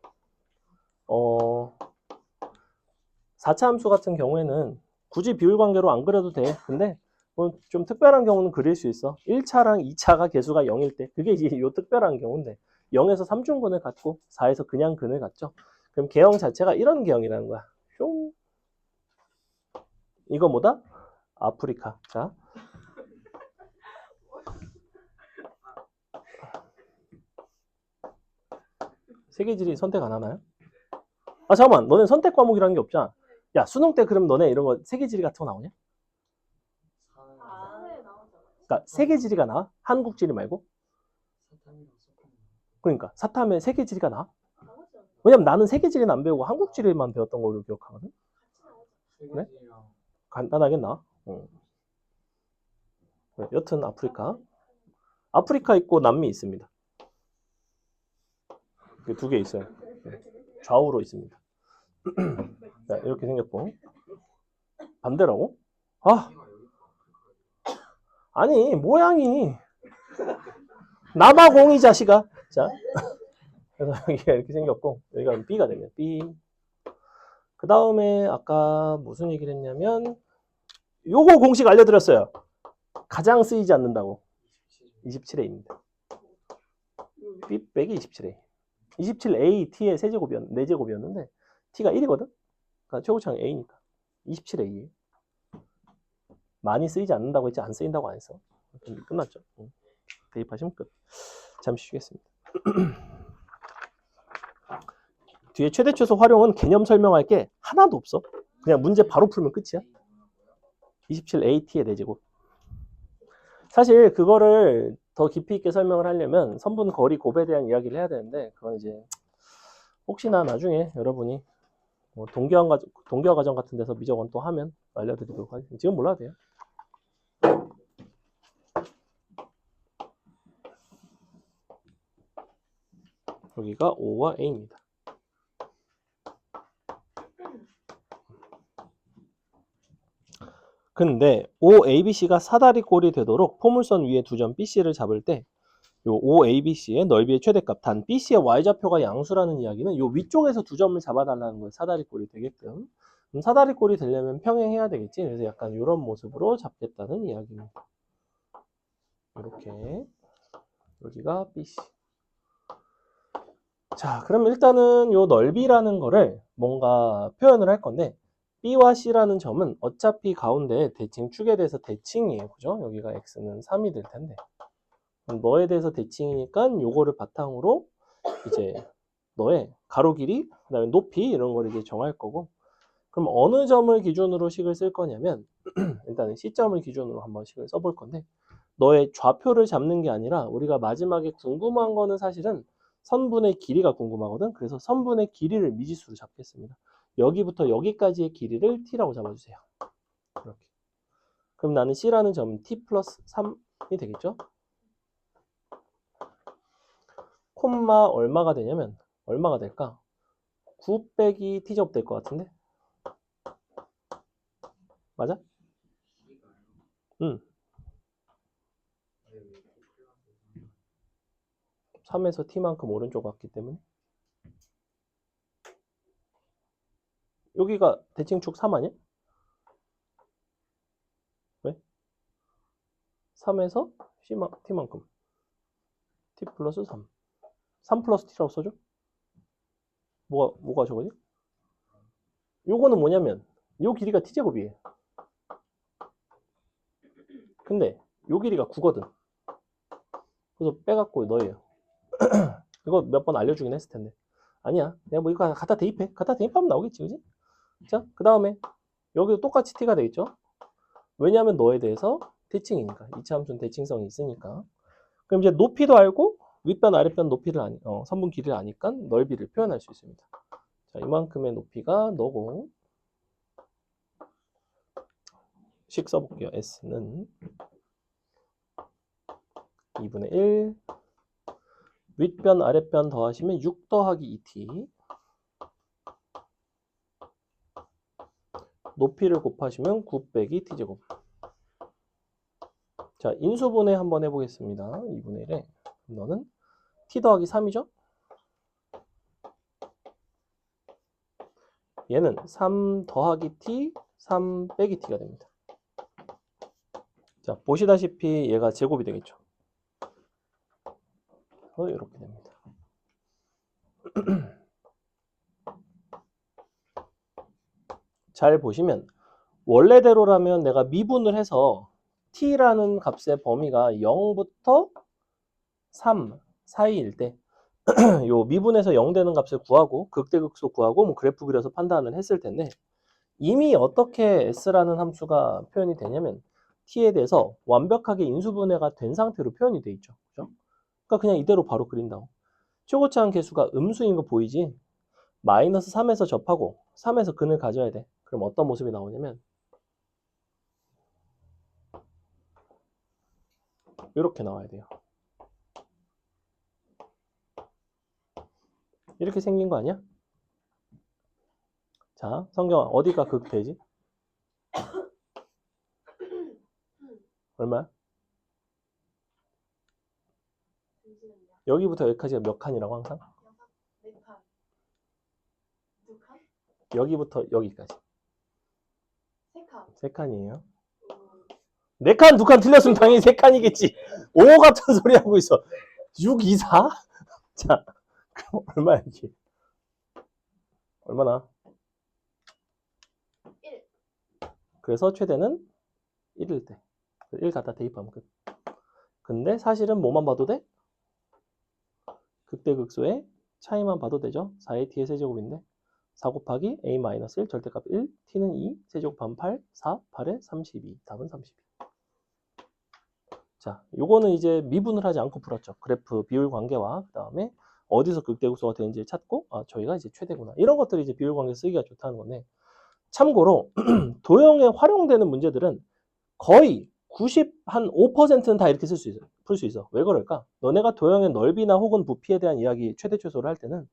4차 함수 같은 경우에는 굳이 비율 관계로 안 그려도 돼. 근데 뭐 좀 특별한 경우는 그릴 수 있어. 1차랑 2차가 개수가 0일 때. 그게 이제 요 특별한 경우인데 0에서 3중근을 갖고 4에서 그냥 근을 갖죠. 그럼 개형 자체가 이런 개형이라는 거야. 슝. 이거 뭐다? 아프리카. 자. 세계지리 선택 안 하나요? 아 잠깐만. 너네 선택 과목이라는 게 없잖아. 야 수능 때 그럼 너네 이런 거 세계지리 같은 거 나오냐? 사회 나오잖아. 그러니까 세계지리가 나와? 한국지리 말고? 그러니까 사탐에 세계지리가 나와? 나오지 않나? 왜냐면 나는 세계지리는 안 배우고 한국지리만 배웠던 걸로 기억하거든. 그래? 간단하게 나와. 그래, 여튼 아프리카 있고 남미 있습니다. 두 개 있어요. 좌우로 있습니다. 자, 이렇게 생겼고 반대라고? 아 아니 모양이 남아공이 자식아. 자 그래서 여기가 이렇게 생겼고 여기가 B가 되면 B. 그 다음에 아까 무슨 얘기를 했냐면 요거 공식 알려드렸어요. 가장 쓰이지 않는다고. 27A입니다. B 빼기 27A. 27A T의 세제곱이었는데 4제곱이었는데 T가 1이거든. 그러니까 최고차는 A니까 27A. 많이 쓰이지 않는다고 했지 안 쓰인다고 안 했어. 끝났죠. 대입하시면 끝. 잠시 쉬겠습니다. 뒤에 최대 최소 활용은 개념 설명할 게 하나도 없어. 그냥 문제 바로 풀면 끝이야. 27AT의 4제곱. 사실 그거를 더 깊이 있게 설명을 하려면 선분 거리 곱에 대한 이야기를 해야 되는데 그건 이제 혹시나 나중에 여러분이 뭐 동기화 과정 같은 데서 미적원 또 하면 알려드리도록 하겠습니다. 지금 몰라도 돼요. 여기가 O와 A입니다. 근데 OABC가 사다리꼴이 되도록 포물선 위에 두 점 BC를 잡을 때 요 OABC의 넓이의 최대값 단 BC의 y좌표가 양수라는 이야기는 요 위쪽에서 두 점을 잡아달라는 거예요. 사다리꼴이 되게끔. 그럼 사다리꼴이 되려면 평행해야 되겠지. 그래서 약간 이런 모습으로 잡겠다는 이야기입니다. 이렇게 여기가 BC. 자, 그럼 일단은 요 넓이라는 거를 뭔가 표현을 할 건데 B와 C라는 점은 어차피 가운데 대칭 축에 대해서 대칭이에요. 그죠? 여기가 X는 3이 될 텐데. 그럼 너에 대해서 대칭이니까 요거를 바탕으로 이제 너의 가로 길이, 그다음에 높이 이런 걸 이제 정할 거고. 그럼 어느 점을 기준으로 식을 쓸 거냐면 일단은 C점을 기준으로 한번 식을 써볼 건데 너의 좌표를 잡는 게 아니라 우리가 마지막에 궁금한 거는 사실은 선분의 길이가 궁금하거든. 그래서 선분의 길이를 미지수로 잡겠습니다. 여기부터 여기까지의 길이를 T라고 잡아주세요. 이렇게. 그럼 나는 C라는 점은 T 플러스 3이 되겠죠? 콤마 얼마가 되냐면 얼마가 될까? 9 빼기 T제곱 될 것 같은데? 맞아? 응. 3에서 T만큼 오른쪽 왔기 때문에 여기가 대칭축 3 아니야? 왜? 3에서 T만큼 T 플러스 3 3 플러스 T라고 써줘? 뭐가 저거지? 요거는 뭐냐면 요 길이가 T제곱이에요. 근데 요 길이가 9거든. 그래서 빼갖고 넣어요. 이거 몇 번 알려주긴 했을 텐데. 아니야. 내가 뭐 이거 갖다 대입해. 갖다 대입하면 나오겠지, 그지? 자, 그 다음에 여기도 똑같이 T가 되겠죠? 왜냐하면 너에 대해서 대칭이니까. 이차 함수는 대칭성이 있으니까. 그럼 이제 높이도 알고 윗변 아랫변 높이를 선분 길이를 아니까 넓이를 표현할 수 있습니다. 자, 이만큼의 높이가 너고 식 써볼게요. S는 2분의 1 윗변 아랫변 더하시면 6 더하기 2t 높이를 곱하시면 9 빼기 t제곱. 자, 인수분해 한번 해보겠습니다. 2분의 1에 너는 t 더하기 3이죠? 얘는 3 더하기 t, 3 빼기 t가 됩니다. 자, 보시다시피 얘가 제곱이 되겠죠. 이렇게 됩니다. 잘 보시면 원래대로라면 내가 미분을 해서 t라는 값의 범위가 0부터 3 사이일 때 요 미분에서 0 되는 값을 구하고 극대극소 구하고 뭐 그래프 그려서 판단을 했을 텐데 이미 어떻게 s라는 함수가 표현이 되냐면 t에 대해서 완벽하게 인수분해가 된 상태로 표현이 돼 있죠. 그죠? 그러니까 그냥 이대로 바로 그린다고. 최고차항 계수가 음수인 거 보이지? 마이너스 3에서 접하고 3에서 근을 가져야 돼. 그럼 어떤 모습이 나오냐면 이렇게 나와야 돼요. 이렇게 생긴 거 아니야? 자, 성경아 어디가 극대지? 얼마야? 잠시만요. 여기부터 여기까지가 몇 칸이라고 항상? 4칸. 2칸? 여기부터 여기까지 3칸. 3칸이에요. 4칸, 2칸 틀렸으면 당연히 3칸이겠지. 5 같은 소리 하고 있어. 6, 2, 4? 자, 그럼 얼마야 이게? 얼마나? 1. 그래서 최대는 1일 때. 1 갖다 대입하면 끝. 근데 사실은 뭐만 봐도 돼? 극대극소의 차이만 봐도 되죠. 4의 t의 세제곱인데 4 곱하기 a-1 절대값 1, t는 2, 세제곱하면 8, 4, 8에 32. 답은 32. 자, 요거는 이제 미분을 하지 않고 풀었죠. 그래프 비율 관계와 그 다음에 어디서 극대극소가 되는지를 찾고 저희가 이제 최대구나. 이런 것들이 이제 비율 관계 쓰기가 좋다는 건데 참고로 도형에 활용되는 문제들은 거의 95%는 다 이렇게 쓸 수 있어. 풀 수 있어. 왜 그럴까? 너네가 도형의 넓이나 혹은 부피에 대한 이야기 최대 최소를 할 때는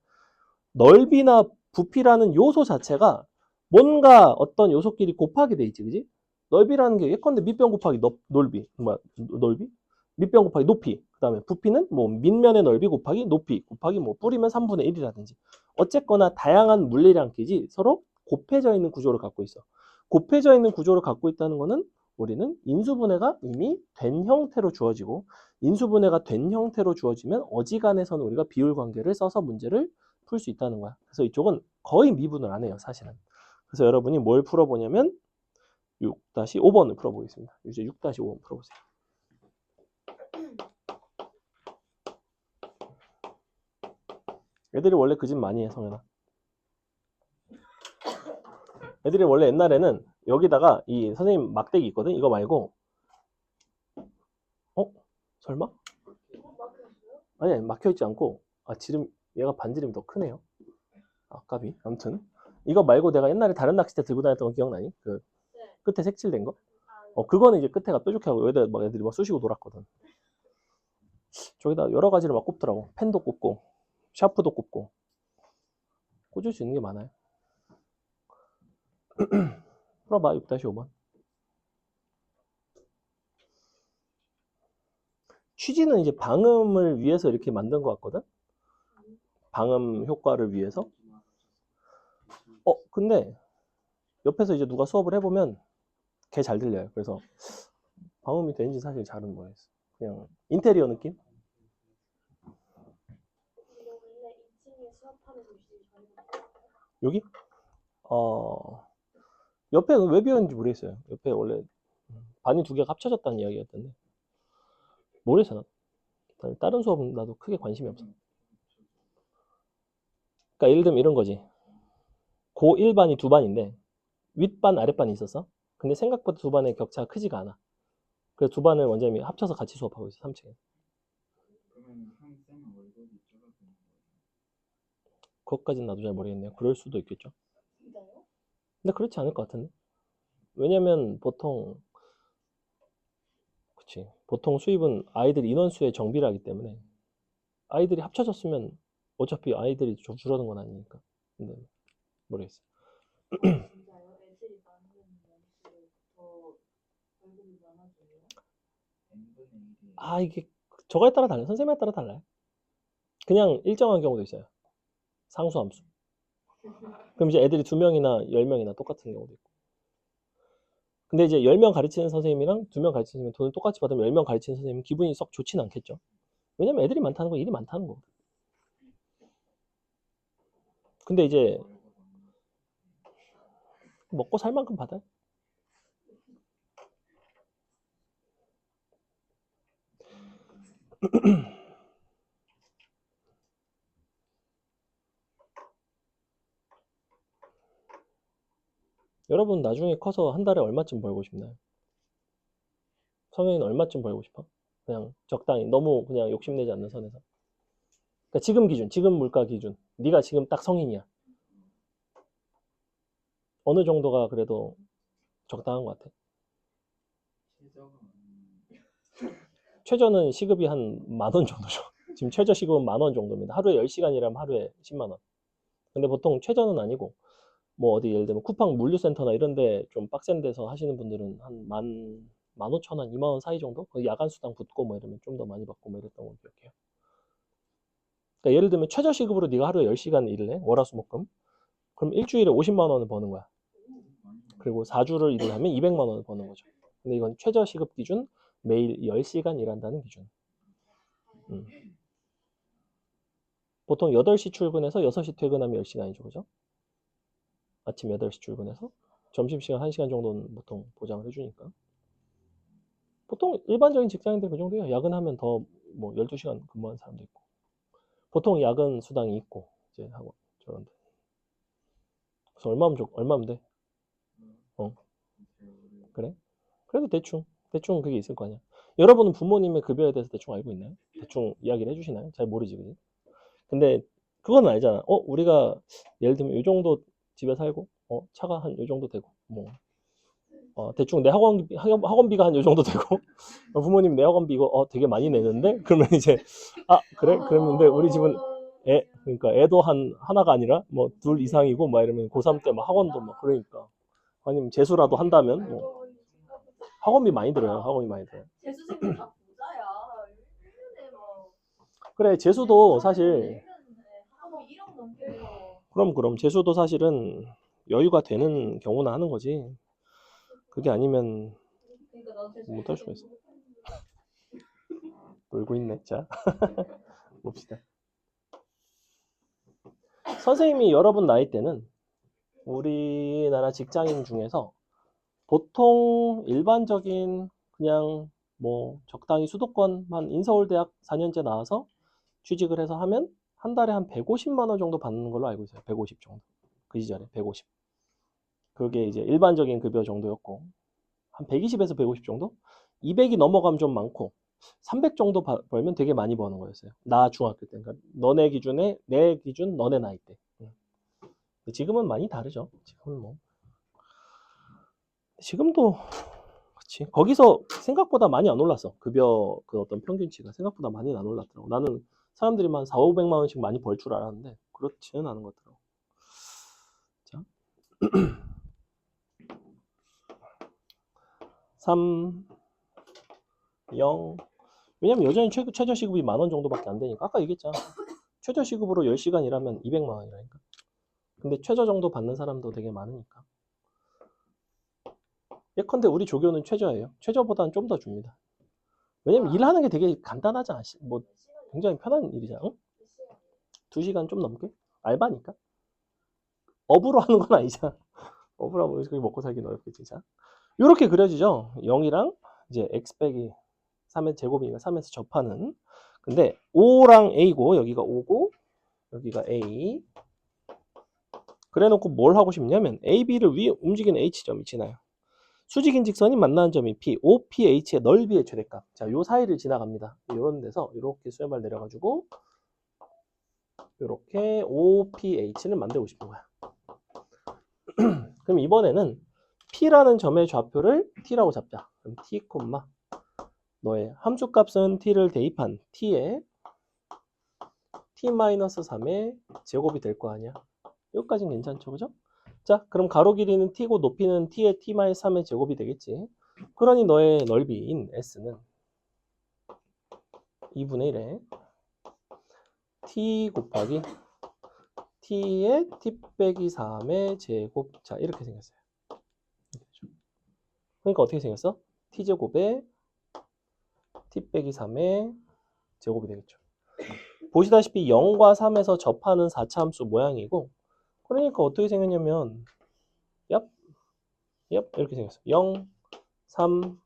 넓이나 부피라는 요소 자체가 뭔가 어떤 요소끼리 곱하게 돼 있지, 그지? 넓이라는 게 예컨대 밑변 곱하기 넓이, 넓이? 밑변 곱하기 높이, 그 다음에 부피는 뭐 밑면의 넓이 곱하기 높이 곱하기 뭐 뿌리면 3분의 1이라든지 어쨌거나 다양한 물리량끼리 서로 곱해져 있는 구조를 갖고 있어. 곱해져 있는 구조를 갖고 있다는 거는 우리는 인수분해가 이미 된 형태로 주어지고 인수분해가 된 형태로 주어지면 어지간해서는 우리가 비율 관계를 써서 문제를 풀 수 있다는 거야. 그래서 이쪽은 거의 미분을 안 해요, 사실은. 그래서 여러분이 뭘 풀어보냐면 6-5번을 풀어보겠습니다. 이제 6-5번 풀어보세요. 애들이 원래 그 집 많이 해, 성현아. 애들이 원래 옛날에는 여기다가 이 선생님 막대기 있거든? 이거 말고 설마? 아니, 막혀있지 않고 지름, 얘가 반지름이 더 크네요. 까비. 아무튼 이거 말고 내가 옛날에 다른 낚싯대 들고 다녔던 거 기억나니? 그 네. 끝에 색칠된 거? 그거는 이제 끝에가 뾰족해 하고 여기다 막 애들이 막 쑤시고 놀았거든. 저기다 여러 가지를 막 꼽더라고. 펜도 꼽고 샤프도 꼽고 꽂을 수 있는 게 많아요. 풀어봐. 6-5번. 취지는 이제 방음을 위해서 이렇게 만든 것 같거든. 방음 효과를 위해서. 근데 옆에서 이제 누가 수업을 해보면 걔 잘 들려요. 그래서 방음이 되는지 사실 잘은 모르겠어. 그냥 인테리어 느낌? 이거 원래 2층에 수업하는 곳이 여기? 옆에 왜 비었는지 모르겠어요. 옆에 원래 반이 2개가 합쳐졌다는 이야기였던데 모르겠어. 다른 수업은 나도 크게 관심이 없어. 그러니까 예를 들면 이런 거지. 고 1반이 2반인데 윗반 아랫반이 있었어. 근데 생각보다 2반의 격차가 크지가 않아. 그래서 2반을 원장님이 합쳐서 같이 수업하고 있어. 3층에. 그러면 한 쌤은 월급이 줄어드는 거예요? 그것까지는 나도 잘 모르겠네요. 그럴 수도 있겠죠. 진짜요? 근데 그렇지 않을 것 같은데. 왜냐면 보통 그렇지. 보통 수입은 아이들 인원수의 정비를 하기 때문에 아이들이 합쳐졌으면 어차피 아이들이 줄어든 건 아니니까. 근데 모르겠어요. 진짜요? 애들이 많으면 연수록 더 월급이 많아져요? n분의 1이 아, 이게 저거에 따라 달라요. 선생님에 따라 달라요. 그냥 일정한 경우도 있어요. 상수함수. 그럼 이제 애들이 2명이나 10명이나 똑같은 경우도 있고. 근데 이제 10명 가르치는 선생님이랑 2명 가르치는 선생님이 돈을 똑같이 받으면 10명 가르치는 선생님은 기분이 썩 좋진 않겠죠. 왜냐면 애들이 많다는 거, 일이 많다는 거. 근데 이제 먹고 살 만큼 받아요. 여러분 나중에 커서 한 달에 얼마쯤 벌고 싶나요? 성현이는 얼마쯤 벌고 싶어? 그냥 적당히 너무 그냥 욕심내지 않는 선에서. 그러니까 지금 기준, 지금 물가 기준. 네가 지금 딱 성인이야. 어느 정도가 그래도 적당한 것 같아? 최저가 최저는 시급이 한 10,000원 정도죠. 지금 최저 시급은 10,000원 정도입니다. 하루에 10시간이라면 하루에 10만 원. 근데 보통 최저는 아니고 뭐 어디 예를 들면 쿠팡 물류센터나 이런 데 좀 빡센 데서 하시는 분들은 한 15,000원, 2만 원 사이 정도? 거기 야간 수당 붙고 뭐 이러면 좀 더 많이 받고 뭐 이랬던 걸 기억해요. 그러니까 예를 들면 최저 시급으로 네가 하루에 10시간 일을 해. 월화수목금. 그럼 일주일에 50만 원을 버는 거야. 그리고 4주를 일을 하면 200만 원을 버는 거죠. 근데 이건 최저 시급 기준 매일 10시간 일한다는 기준. 보통 8시 출근해서 6시 퇴근하면 10시간이죠. 그죠? 아침 8시 출근해서 점심시간 1시간 정도는 보통 보장을 해주니까. 보통 일반적인 직장인들 그 정도예요. 야근하면 더 뭐 12시간 근무하는 사람도 있고. 보통 야근 수당이 있고 이제 하고 저런데. 그래서 얼마면 돼? 어, 그래? 그래도 대충 그게 있을 거 아니야. 여러분은 부모님의 급여에 대해서 대충 알고 있나요? 대충 이야기를 해주시나요? 잘 모르지, 그지? 근데 그건 알잖아. 우리가 예를 들면 이 정도 집에 살고, 차가 한 이 정도 되고, 뭐, 대충 내 학원비가 한 이 정도 되고, 부모님 내 학원비 이거 되게 많이 내는데, 그러면 이제, 그래? 그러면 근데 우리 집은 그러니까 애도 하나가 아니라 뭐 둘 이상이고, 막 이러면 고3 때 막 학원도 막 그러니까. 아니면 재수라도 한다면, 뭐, 학원비 많이 들어요. 학원비 많이 들어요. 재수생들 다 부자야. 1년에 뭐 그래, 재수도 사실, 학원비 1억 넘게요. 그럼 재수도 사실은 여유가 되는 경우나 하는 거지. 그게 아니면 그러니까 나도 재수 못할 수가 있어. 놀고 있네. 자, 봅시다. 선생님이 여러분 나이 때는 우리나라 직장인 중에서 보통 일반적인 그냥 뭐 적당히 수도권만 인서울대학 4년제 나와서 취직을 해서 하면 한 달에 한 150만 원 정도 받는 걸로 알고 있어요. 150 정도. 그 시절에 150. 그게 이제 일반적인 급여 정도였고 한 120에서 150 정도? 200이 넘어가면 좀 많고 300 정도 벌면 되게 많이 버는 거였어요. 나 중학교 때. 그러니까 너네 기준에 내 기준 너네 나이 때. 지금은 많이 다르죠. 지금은 뭐 지금도 그렇지. 거기서 생각보다 많이 안 올랐어. 급여 그 어떤 평균치가 생각보다 많이 안 올랐더라고. 나는 사람들이 한 4, 500만 원씩 많이 벌 줄 알았는데 그렇지는 않은 것 같더라고. 자. 3 0 왜냐면 여전히 최저 시급이 10,000원 정도밖에 안 되니까 아까 얘기했잖아. 최저 시급으로 10시간 일하면 200만 원이라니까. 근데 최저 정도 받는 사람도 되게 많으니까. 예컨대 우리 조교는 최저예요. 최저보다는 좀 더 줍니다. 왜냐면 일하는 게 되게 간단하잖아. 뭐 굉장히 편한 일이잖아. 응? 2시간 좀 넘게? 알바니까. 업으로 하는 건 아니잖아. 업으로 하면 그렇게 먹고 살기는 어렵겠지. 자, 이렇게 그려지죠. 0이랑 이제 x 빼기 3의 제곱이니까 3에서 접하는. 근데 5랑 a고 여기가 5고 여기가 a. 그래놓고 뭘 하고 싶냐면 a, b를 위에 움직이는 h점이 지나요. 수직인 직선이 만나는 점이 P, OPH의 넓이의 최대값. 자, 요 사이를 지나갑니다. 이런 데서 이렇게 수렴을 내려가지고 이렇게 OPH를 만들고 싶은 거야. 그럼 이번에는 P라는 점의 좌표를 T라고 잡자. 그럼 T, 너의 함수값은 t를 대입한 t에 t-3의 제곱이 될 거 아니야. 여기까지는 괜찮죠, 그죠? 자, 그럼 가로 길이는 t고 높이는 t의 t-3의 제곱이 되겠지. 그러니 너의 넓이인 s는 2분의 1에 t 곱하기 t의 t 빼기 3의 제곱. 자, 이렇게 생겼어요. 그러니까 어떻게 생겼어? t제곱에 t 빼기 3의 제곱이 되겠죠. 보시다시피 0과 3에서 접하는 4차 함수 모양이고, 그러니까 어떻게 생겼냐면 얍 이렇게 생겼어. 0, 3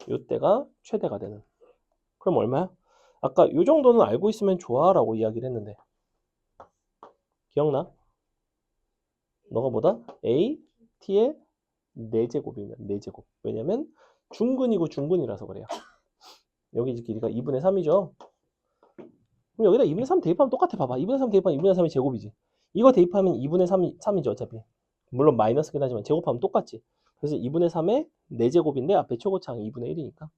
요때가 최대가 되는. 그럼 얼마야? 아까 요 정도는 알고 있으면 좋아 라고 이야기를 했는데 기억나? 너가 뭐다? a, t의 4제곱이면 4제곱. 왜냐면 중근이고 중근이라서 그래요. 여기 길이가 2분의 3이죠. 그럼 여기다 2분의 3 대입하면 똑같아. 봐봐. 2분의 3 대입하면 2분의 3이 제곱이지. 이거 대입하면 2분의 3이죠 어차피. 물론 마이너스긴 하지만 제곱하면 똑같지. 그래서 2분의 3의 4제곱인데 앞에 최고차항이 2분의 1이니까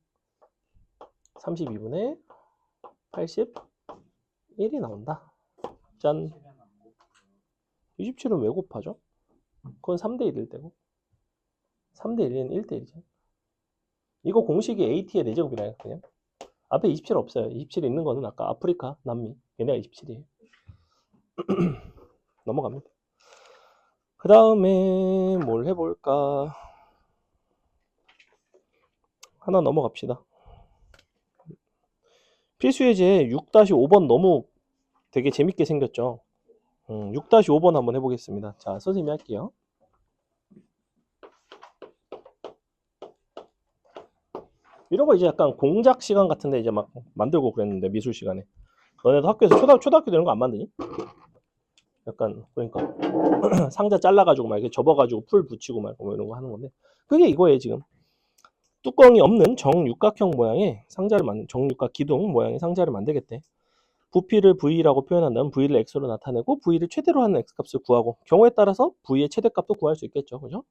32분의 81이 나온다. 짠. 27은 왜 곱하죠? 그건 3대 1일 때고 3대 1은 1대 1이죠. 이거 공식이 AT의 4제곱이라요. 그냥 앞에 27 없어요. 27 있는 거는 아까 아프리카, 남미 얘네가 27이에요. 넘어갑니다. 그 다음에 뭘 해볼까? 하나 넘어갑시다. 필수예제 6-5번 너무 되게 재밌게 생겼죠. 6-5번 한번 해보겠습니다. 자, 선생님이 할게요. 이런 거 이제 약간 공작 시간 같은데 이제 막 만들고 그랬는데 미술 시간에. 너네도 학교에서 초등학교 이런 거 안 만드니? 약간 그러니까 상자 잘라가지고 막 이렇게 접어가지고 풀 붙이고 막 뭐 이런 거 하는 건데 그게 이거예요 지금. 뚜껑이 없는 정육각형 모양의 상자를 만든 정육각 기둥 모양의 상자를 만들겠대. 부피를 v라고 표현한다면 v를 x로 나타내고 v를 최대로 하는 x값을 구하고 경우에 따라서 v의 최대값도 구할 수 있겠죠, 그죠?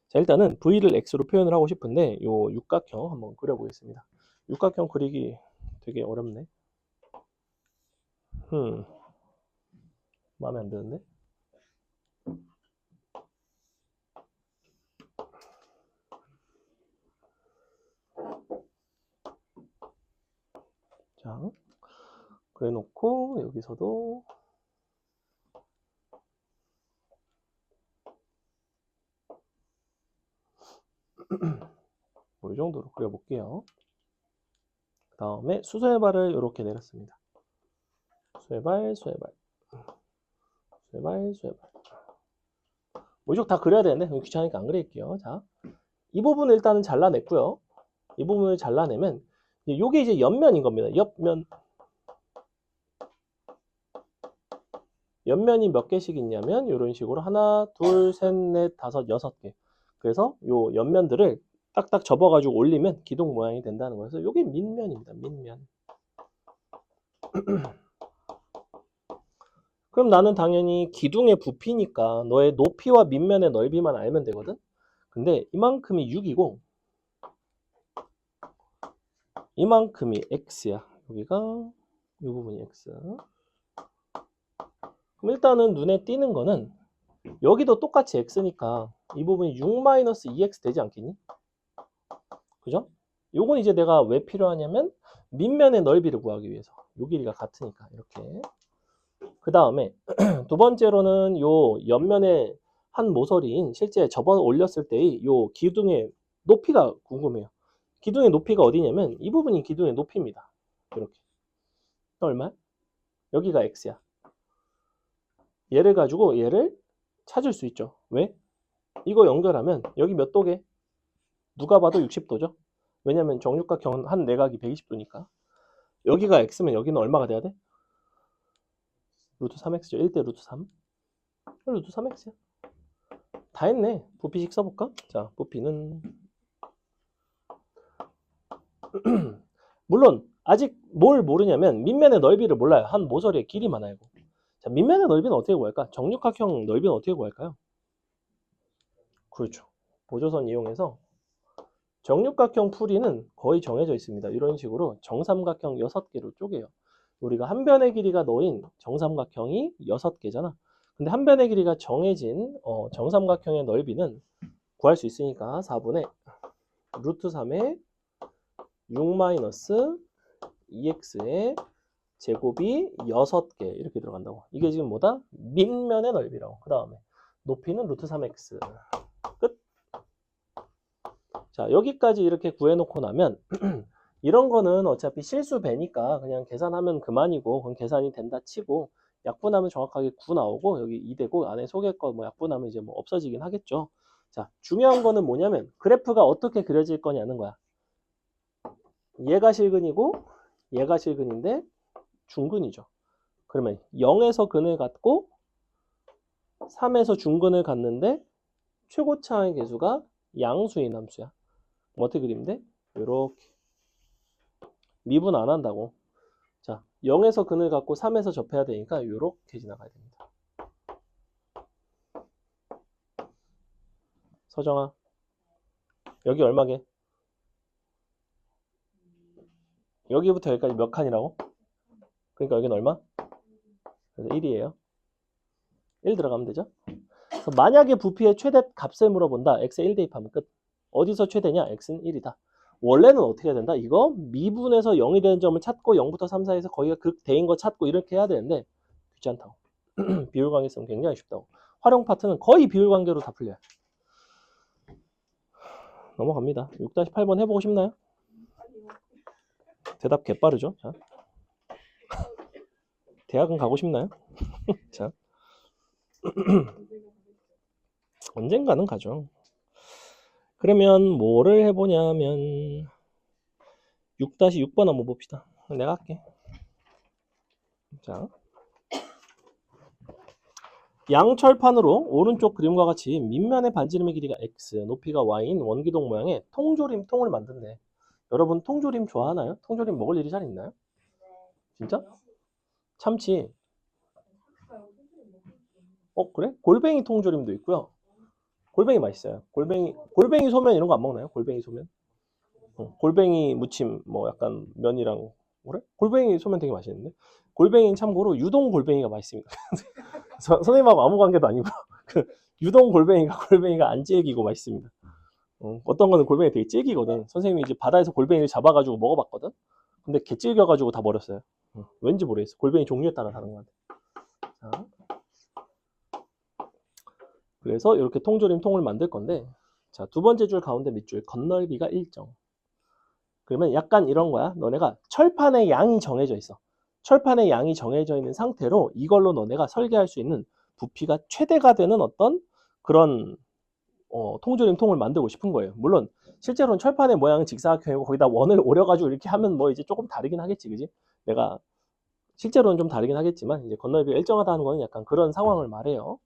자, 일단은 v를 x로 표현을 하고 싶은데 요 육각형 한번 그려보겠습니다. 육각형 그리기 되게 어렵네. 마음에 안 드는데? 자, 그래놓고 여기서도 뭐 이 정도로 그려볼게요. 그 다음에 수소의 발을 이렇게 내렸습니다. 수소의 발, 수소의 발, 수소의 발, 수소의 발. 뭐 이쪽 다 그려야 되는데 귀찮으니까 안 그릴게요. 자, 이 부분을 일단은 잘라냈고요. 이 부분을 잘라내면 이게 이제 옆면인 겁니다. 옆면. 옆면이 몇 개씩 있냐면 이런 식으로 하나, 둘, 셋, 넷, 다섯, 6개. 그래서 요 옆면들을 딱딱 접어가지고 올리면 기둥 모양이 된다는 거예요. 그래서 이게 밑면입니다. 밑면. 그럼 나는 당연히 기둥의 부피니까 너의 높이와 밑면의 넓이만 알면 되거든. 근데 이만큼이 6이고 이만큼이 x야. 여기가 이 부분이 x. 그럼 일단은 눈에 띄는 거는 여기도 똑같이 x니까 이 부분이 6-2x 되지 않겠니? 그죠? 요건 이제 내가 왜 필요하냐면 밑면의 넓이를 구하기 위해서. 요 길이가 같으니까 이렇게. 그 다음에 두 번째로는 요 옆면의 한 모서리인 실제 접어 올렸을 때의 요 기둥의 높이가 궁금해요. 기둥의 높이가 어디냐면 이 부분이 기둥의 높이입니다. 이렇게. 얼마? 여기가 x야. 얘를 가지고 얘를 찾을 수 있죠. 왜? 이거 연결하면 여기 몇 도게? 누가 봐도 60도죠. 왜냐면 정육각형 한 내각이 120도니까. 여기가 x면 여기는 얼마가 돼야 돼? 루트 3x죠. 1대 루트 3. 루트 3x야. 다 했네. 부피식 써볼까? 자, 부피는 물론 아직 뭘 모르냐면 밑면의 넓이를 몰라요. 한 모서리의 길이만 알고. 자, 밑면의 넓이는 어떻게 구할까? 정육각형 넓이는 어떻게 구할까요? 그렇죠. 보조선 이용해서 정육각형 풀이는 거의 정해져 있습니다. 이런 식으로 정삼각형 6개로 쪼개요. 우리가 한 변의 길이가 너인 정삼각형이 6개잖아. 근데 한 변의 길이가 정해진 정삼각형의 넓이는 구할 수 있으니까 4분의 루트 3의 6 2x의 제곱이 6개 이렇게 들어간다고. 이게 지금 뭐다? 밑면의 넓이라고. 그 다음에 높이는 루트 3x. 끝. 자, 여기까지 이렇게 구해놓고 나면 이런 거는 어차피 실수 배니까 그냥 계산하면 그만이고, 그건 계산이 된다 치고, 약분하면 정확하게 9 나오고, 여기 2 되고, 안에 속에 거 뭐 약분하면 이제 뭐 없어지긴 하겠죠. 자, 중요한 거는 뭐냐면 그래프가 어떻게 그려질 거냐는 거야. 얘가 실근이고 얘가 실근인데 중근이죠. 그러면 0에서 근을 갖고 3에서 중근을 갖는데 최고차의 개수가 양수인 함수야. 그럼 어떻게 그리면 돼? 요렇게. 미분 안 한다고. 자, 0에서 근을 갖고 3에서 접해야 되니까 요렇게 지나가야 됩니다. 서정아, 여기 얼마게? 여기부터 여기까지 몇 칸이라고? 그러니까 여기는 얼마? 그래서 1이에요. 1 들어가면 되죠? 그래서 만약에 부피의 최대 값을 물어본다. x에 1 대입하면 끝. 어디서 최대냐? x는 1이다. 원래는 어떻게 해야 된다? 이거 미분에서 0이 되는 점을 찾고 0부터 3, 4에서 거기가 극 대인 거 찾고 이렇게 해야 되는데 귀찮다고. 비율 관계성 굉장히 쉽다고. 활용 파트는 거의 비율 관계로 다 풀려요. 넘어갑니다. 6-8번 해보고 싶나요? 대답 개빠르죠? 자. 대학은 가고 싶나요? 자. 언젠가는 가죠. 그러면 뭐를 해보냐면 6-6번 한번 봅시다. 내가 할게. 자, 양철판으로 오른쪽 그림과 같이 밑면의 반지름의 길이가 x, 높이가 y인 원기둥 모양의 통조림 통을 만든대. 여러분 통조림 좋아하나요? 통조림 먹을 일이 잘 있나요? 진짜? 참치. 그래? 골뱅이 통조림도 있고요. 골뱅이 맛있어요. 골뱅이 소면 이런 거 안 먹나요? 골뱅이 소면? 골뱅이 무침 뭐 약간 면이랑 그래? 골뱅이 소면 되게 맛있는데. 골뱅이는 참고로 유동 골뱅이가 맛있습니다. 선생님하고 아무 관계도 아니고 그 유동 골뱅이가 안 질기고 맛있습니다. 어떤 거는 골뱅이 되게 질기거든. 선생님이 이제 바다에서 골뱅이를 잡아가지고 먹어봤거든. 근데 개 질겨가지고 다 버렸어요. 왠지 모르겠어. 골뱅이 종류에 따라 다른 것 같아. 자. 그래서 이렇게 통조림 통을 만들 건데, 자, 두 번째 줄 가운데 밑줄 건널비가 일정. 그러면 약간 이런 거야. 너네가 철판의 양이 정해져 있어. 철판의 양이 정해져 있는 상태로 이걸로 너네가 설계할 수 있는 부피가 최대가 되는 어떤 그런 통조림 통을 만들고 싶은 거예요. 물론 실제로는 철판의 모양은 직사각형이고 거기다 원을 오려가지고 이렇게 하면 뭐 이제 조금 다르긴 하겠지, 그지? 내가 실제로는 좀 다르긴 하겠지만 이제 건널비가 일정하다는 거는 약간 그런 상황을 말해요.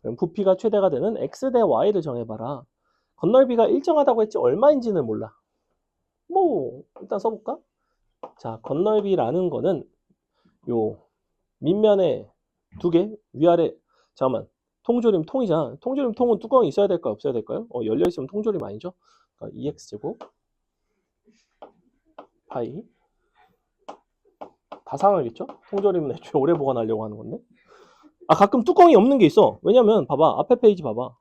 그럼 부피가 최대가 되는 x 대 y를 정해봐라. 건널비가 일정하다고 했지 얼마인지는 몰라. 뭐 일단 써볼까? 자, 건널비라는 거는 요 밑면에 두 개, 위아래. 잠깐만, 통조림 통이잖아. 통조림 통은 뚜껑이 있어야 될까요? 없어야 될까요? 열려 있으면 통조림 아니죠? 그러니까 2x제곱 파이 다 상하겠죠? 통조림은 애초에 오래 보관하려고 하는 건데. 가끔 뚜껑이 없는 게 있어. 왜냐면 봐봐, 앞에 페이지 봐봐.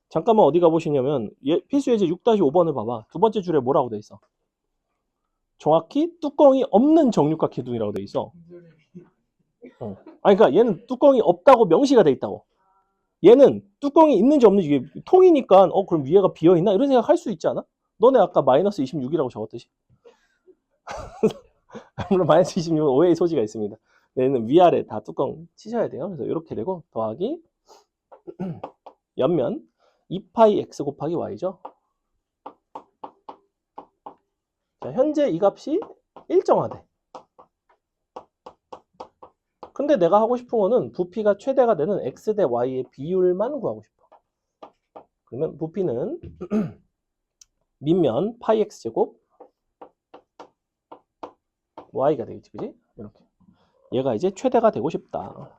잠깐만 어디 가보시냐면 필수 예제 6-5번을 봐봐. 두 번째 줄에 뭐라고 돼 있어? 정확히 뚜껑이 없는 정육각 기둥이라고 돼 있어. 그러니까 얘는 뚜껑이 없다고 명시가 돼 있다고. 얘는 뚜껑이 있는지 없는지, 이게 통이니까 그럼 위에가 비어있나? 이런 생각 할 수 있지 않아? 너네 아까 마이너스 26이라고 적었듯이. 물론 마이너스 26은 오해의 소지가 있습니다. 얘는 위아래 다 뚜껑 치셔야 돼요. 그래서 이렇게 되고 더하기 옆면 2파이 x 곱하기 y죠. 자, 현재 이 값이 일정하대. 근데 내가 하고 싶은 거는 부피가 최대가 되는 x 대 y의 비율만 구하고 싶어. 그러면 부피는 밑면 파이 x 제곱 y가 되겠지, 그지? 이렇게. 얘가 이제 최대가 되고 싶다.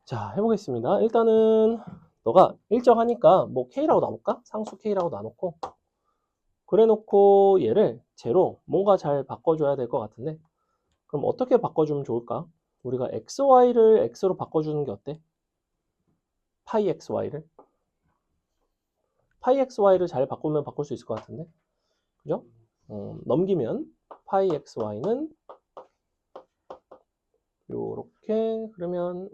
자, 해보겠습니다. 일단은 너가 일정하니까 뭐 K라고 나눠볼까? 상수 K라고 나놓고 그래 놓고 얘를 제로 뭔가 잘 바꿔줘야 될 것 같은데 그럼 어떻게 바꿔주면 좋을까? 우리가 XY를 X로 바꿔주는 게 어때? 파이 XY를 파이 XY를 잘 바꾸면 바꿀 수 있을 것 같은데 그죠? 넘기면 파이 XY는 요렇게 그러면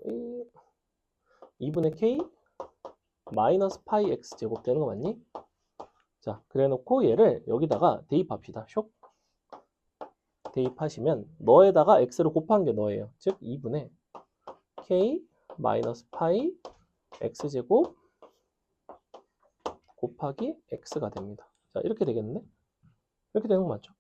2분의 K 마이너스 파이 X 제곱 되는 거 맞니? 자 그래 놓고 얘를 여기다가 대입합시다. 쇽 대입하시면 너에다가 X를 곱한 게 너예요. 즉 2분의 K 마이너스 파이 X 제곱 곱하기 X가 됩니다. 자 이렇게 되겠는데? 이렇게 되는 거 맞죠?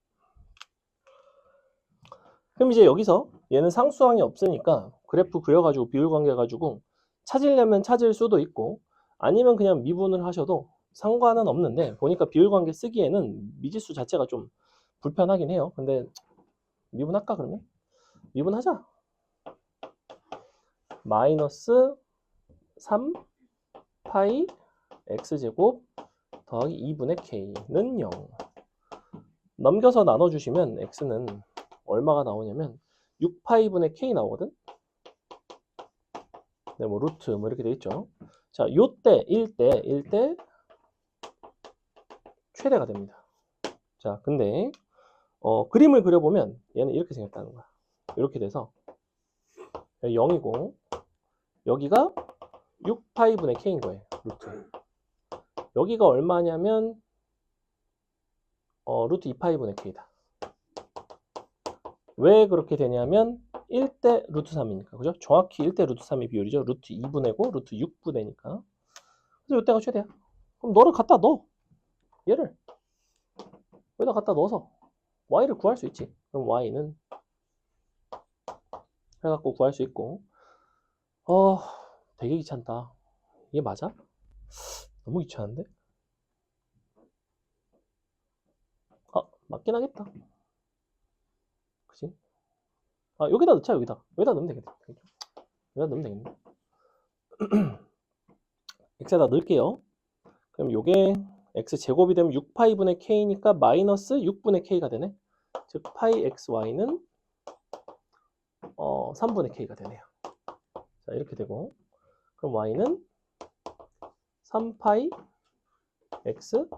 그럼 이제 여기서 얘는 상수항이 없으니까 그래프 그려가지고 비율관계 가지고 찾으려면 찾을 수도 있고 아니면 그냥 미분을 하셔도 상관은 없는데 보니까 비율관계 쓰기에는 미지수 자체가 좀 불편하긴 해요. 근데 미분할까 그러면? 미분하자. 마이너스 3 파이 x제곱 더하기 2분의 k는 0. 넘겨서 나눠주시면 x는 얼마가 나오냐면 6파이분의 k 나오거든? 네, 뭐 루트 뭐 이렇게 돼 있죠. 자, 요때 1대 최대가 됩니다. 자, 근데 그림을 그려보면 얘는 이렇게 생겼다는 거야. 이렇게 돼서 0이고 여기가 6파이분의 k인 거예요. 루트. 여기가 얼마냐면 루트 2파이분의 k다. 왜 그렇게 되냐면 1대 루트 3이니까. 그죠? 정확히 1대 루트 3의 비율이죠. 루트 2분의고 루트 6분의니까. 그래서 이때가 최대야. 그럼 너를 갖다 넣어. 얘를 여기다 갖다 넣어서 y를 구할 수 있지. 그럼 y는 해갖고 구할 수 있고 되게 귀찮다. 이게 맞아? 너무 귀찮은데? 맞긴 하겠다. 그치? 여기다 넣자, 여기다. 여기다 넣으면 되겠다. 여기다 넣으면 되겠네. x에다 넣을게요. 그럼 요게 x 제곱이 되면 6파이분의 k니까 마이너스 6분의 k가 되네. 즉 파이 xy는 3분의 k가 되네요. 자 이렇게 되고 그럼 y는 3파이 x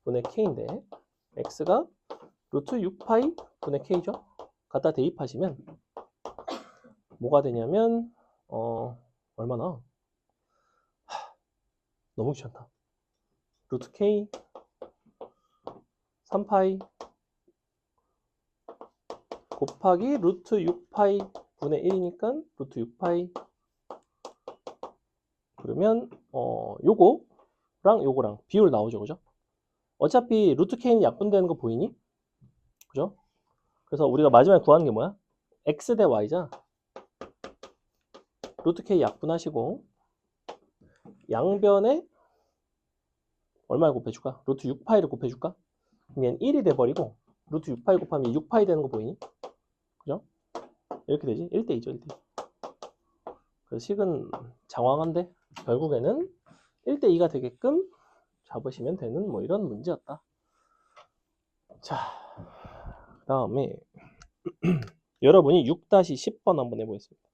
분의 k인데 x가 루트 6파이 분의 k죠. 갖다 대입하시면 뭐가 되냐면 얼마나? 너무 귀찮다. 루트 k 3파이 곱하기 루트 6파이 분의 1이니까 루트 6파이 그러면 요거랑 요거랑 비율 나오죠. 그죠? 어차피 루트 k는 약분되는 거 보이니? 그죠? 그래서 우리가 마지막에 구하는 게 뭐야? x 대 y잖아. 루트 k 약분하시고 양변에 얼마를 곱해줄까? 루트 6파이를 곱해줄까? 그럼 얘는 1이 돼버리고 루트 6파이 곱하면 6파이 되는 거 보이니? 그죠? 이렇게 되지? 1대2죠. 1대2. 그래서 식은 장황한데 결국에는 1대2가 되게끔 잡으시면 되는 뭐 이런 문제였다. 자, 그 다음에 여러분이 6-10번 한번 해보겠습니다.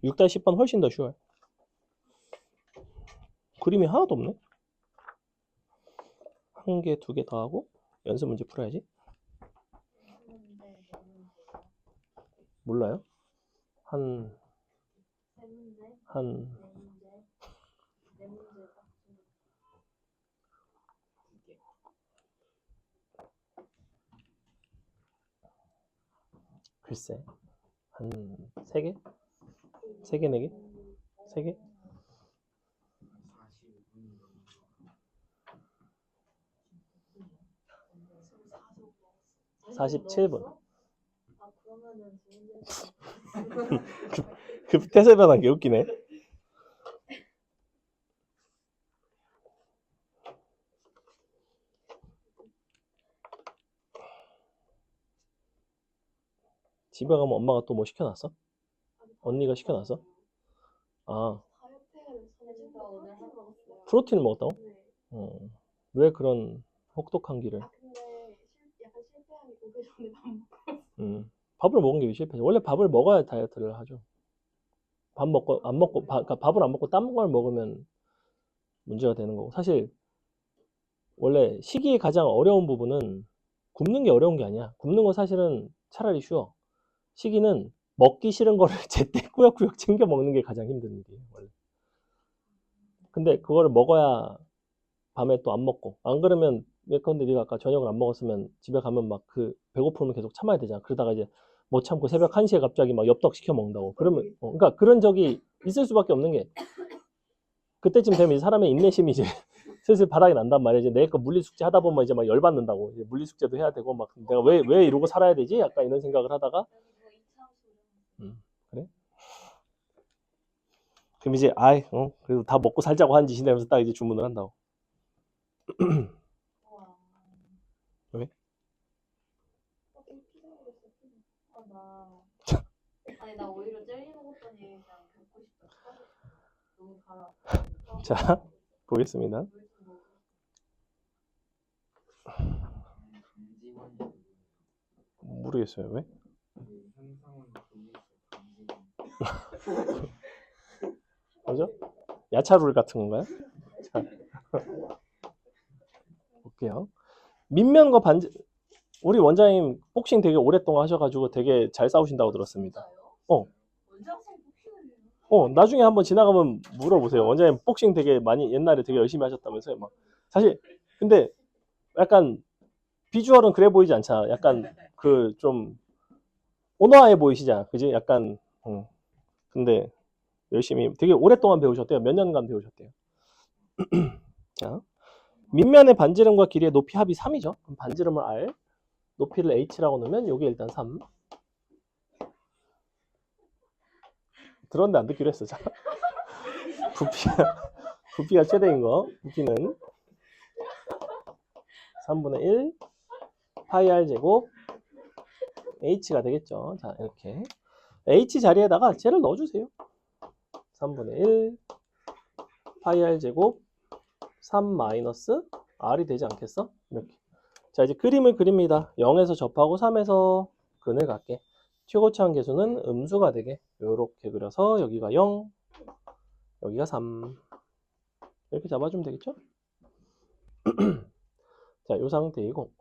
6-10번 훨씬 더 쉬워요. 그림이 하나도 없네. 한 개, 두 개 더 하고 연습 문제 풀어야지. 몰라요? 한 글쎄 한 3개? 3개, 4개? 3개? 47분. 그러면은 그 태세 변환 게 웃기네. 집에 가면 엄마가 또 뭐 시켜놨어? 언니가 시켜놨어? 아, 프로틴을 먹었다고? 네. 왜 그런 혹독한 길을? 아 근데 약간 실패한 게 오기 전에 밥 먹고. 밥을 먹은 게 왜 실패죠? 원래 밥을 먹어야 다이어트를 하죠. 밥 먹고 안 먹고 그러니까 밥을 안 먹고 딴 걸 먹으면 문제가 되는 거고. 사실 원래 식이의 가장 어려운 부분은 굽는 게 어려운 게 아니야. 굽는 건 사실은 차라리 쉬워. 식이는 먹기 싫은 거를 제때 꾸역꾸역 챙겨 먹는 게 가장 힘든 일이에요, 원래. 근데 그거를 먹어야 밤에 또 안 먹고. 안 그러면 예컨대 네가 아까 저녁을 안 먹었으면 집에 가면 막 그 배고픔을 계속 참아야 되잖아. 그러다가 이제 못 참고 새벽 1시에 갑자기 막 엽떡 시켜 먹는다고. 그러면 그러니까 그런 적이 있을 수밖에 없는 게 그때쯤 되면 이제 사람의 인내심이 이제 슬슬 바닥이 난단 말이야. 이제 내 거 물리숙제 하다 보면 이제 막 열받는다고. 이제 물리숙제도 해야 되고 막 내가 왜 이러고 살아야 되지? 약간 이런 생각을 하다가 그래? 그럼 이제 그래도 다 먹고 살자고 한 짓이 되면서 딱 이제 주문을 한다고. 와. 왜? 아니 나 오히려 젤리 먹었더니 그냥 뵙고 싶다. 너무 달아. 자, 보겠습니다. 강직원이 모르겠어요. 왜? 그 현상은 강직원. 뭐죠? 야차룰 같은 건가요? 자, 볼게요. 밑면과 반지 우리 원장님 복싱 되게 오랫동안 하셔가지고 되게 잘 싸우신다고 들었습니다. 어. 원장생 복싱을 해요? 나중에 한번 지나가면 물어보세요. 원장님 복싱 되게 많이 옛날에 되게 열심히 하셨다면서요. 막 사실 근데 약간 비주얼은 그래 보이지 않잖아. 약간 그 좀 온화해 보이시잖아. 그지? 약간 근데 열심히 되게 오랫동안 배우셨대요. 몇 년간 배우셨대요. 자, 밑면의 반지름과 길이의 높이 합이 3이죠. 그럼 반지름을 R, 높이를 H라고 놓으면 여기 일단 3. 들었는데 안 듣기로 했어. 자, 부피가 최대인 거. 부피는 3분의 1 파이 R 제곱 H가 되겠죠. 자, 이렇게 H 자리에다가 쟤를 넣어주세요. 3분의 1 파이 R 제곱 3 마이너스 R이 되지 않겠어? 이렇게. 자, 이제 그림을 그립니다. 0에서 접하고 3에서 근을 갖게. 최고차원 계수는 음수가 되게 이렇게 그려서 여기가 0, 여기가 3 이렇게 잡아주면 되겠죠? 자, 이 상태이고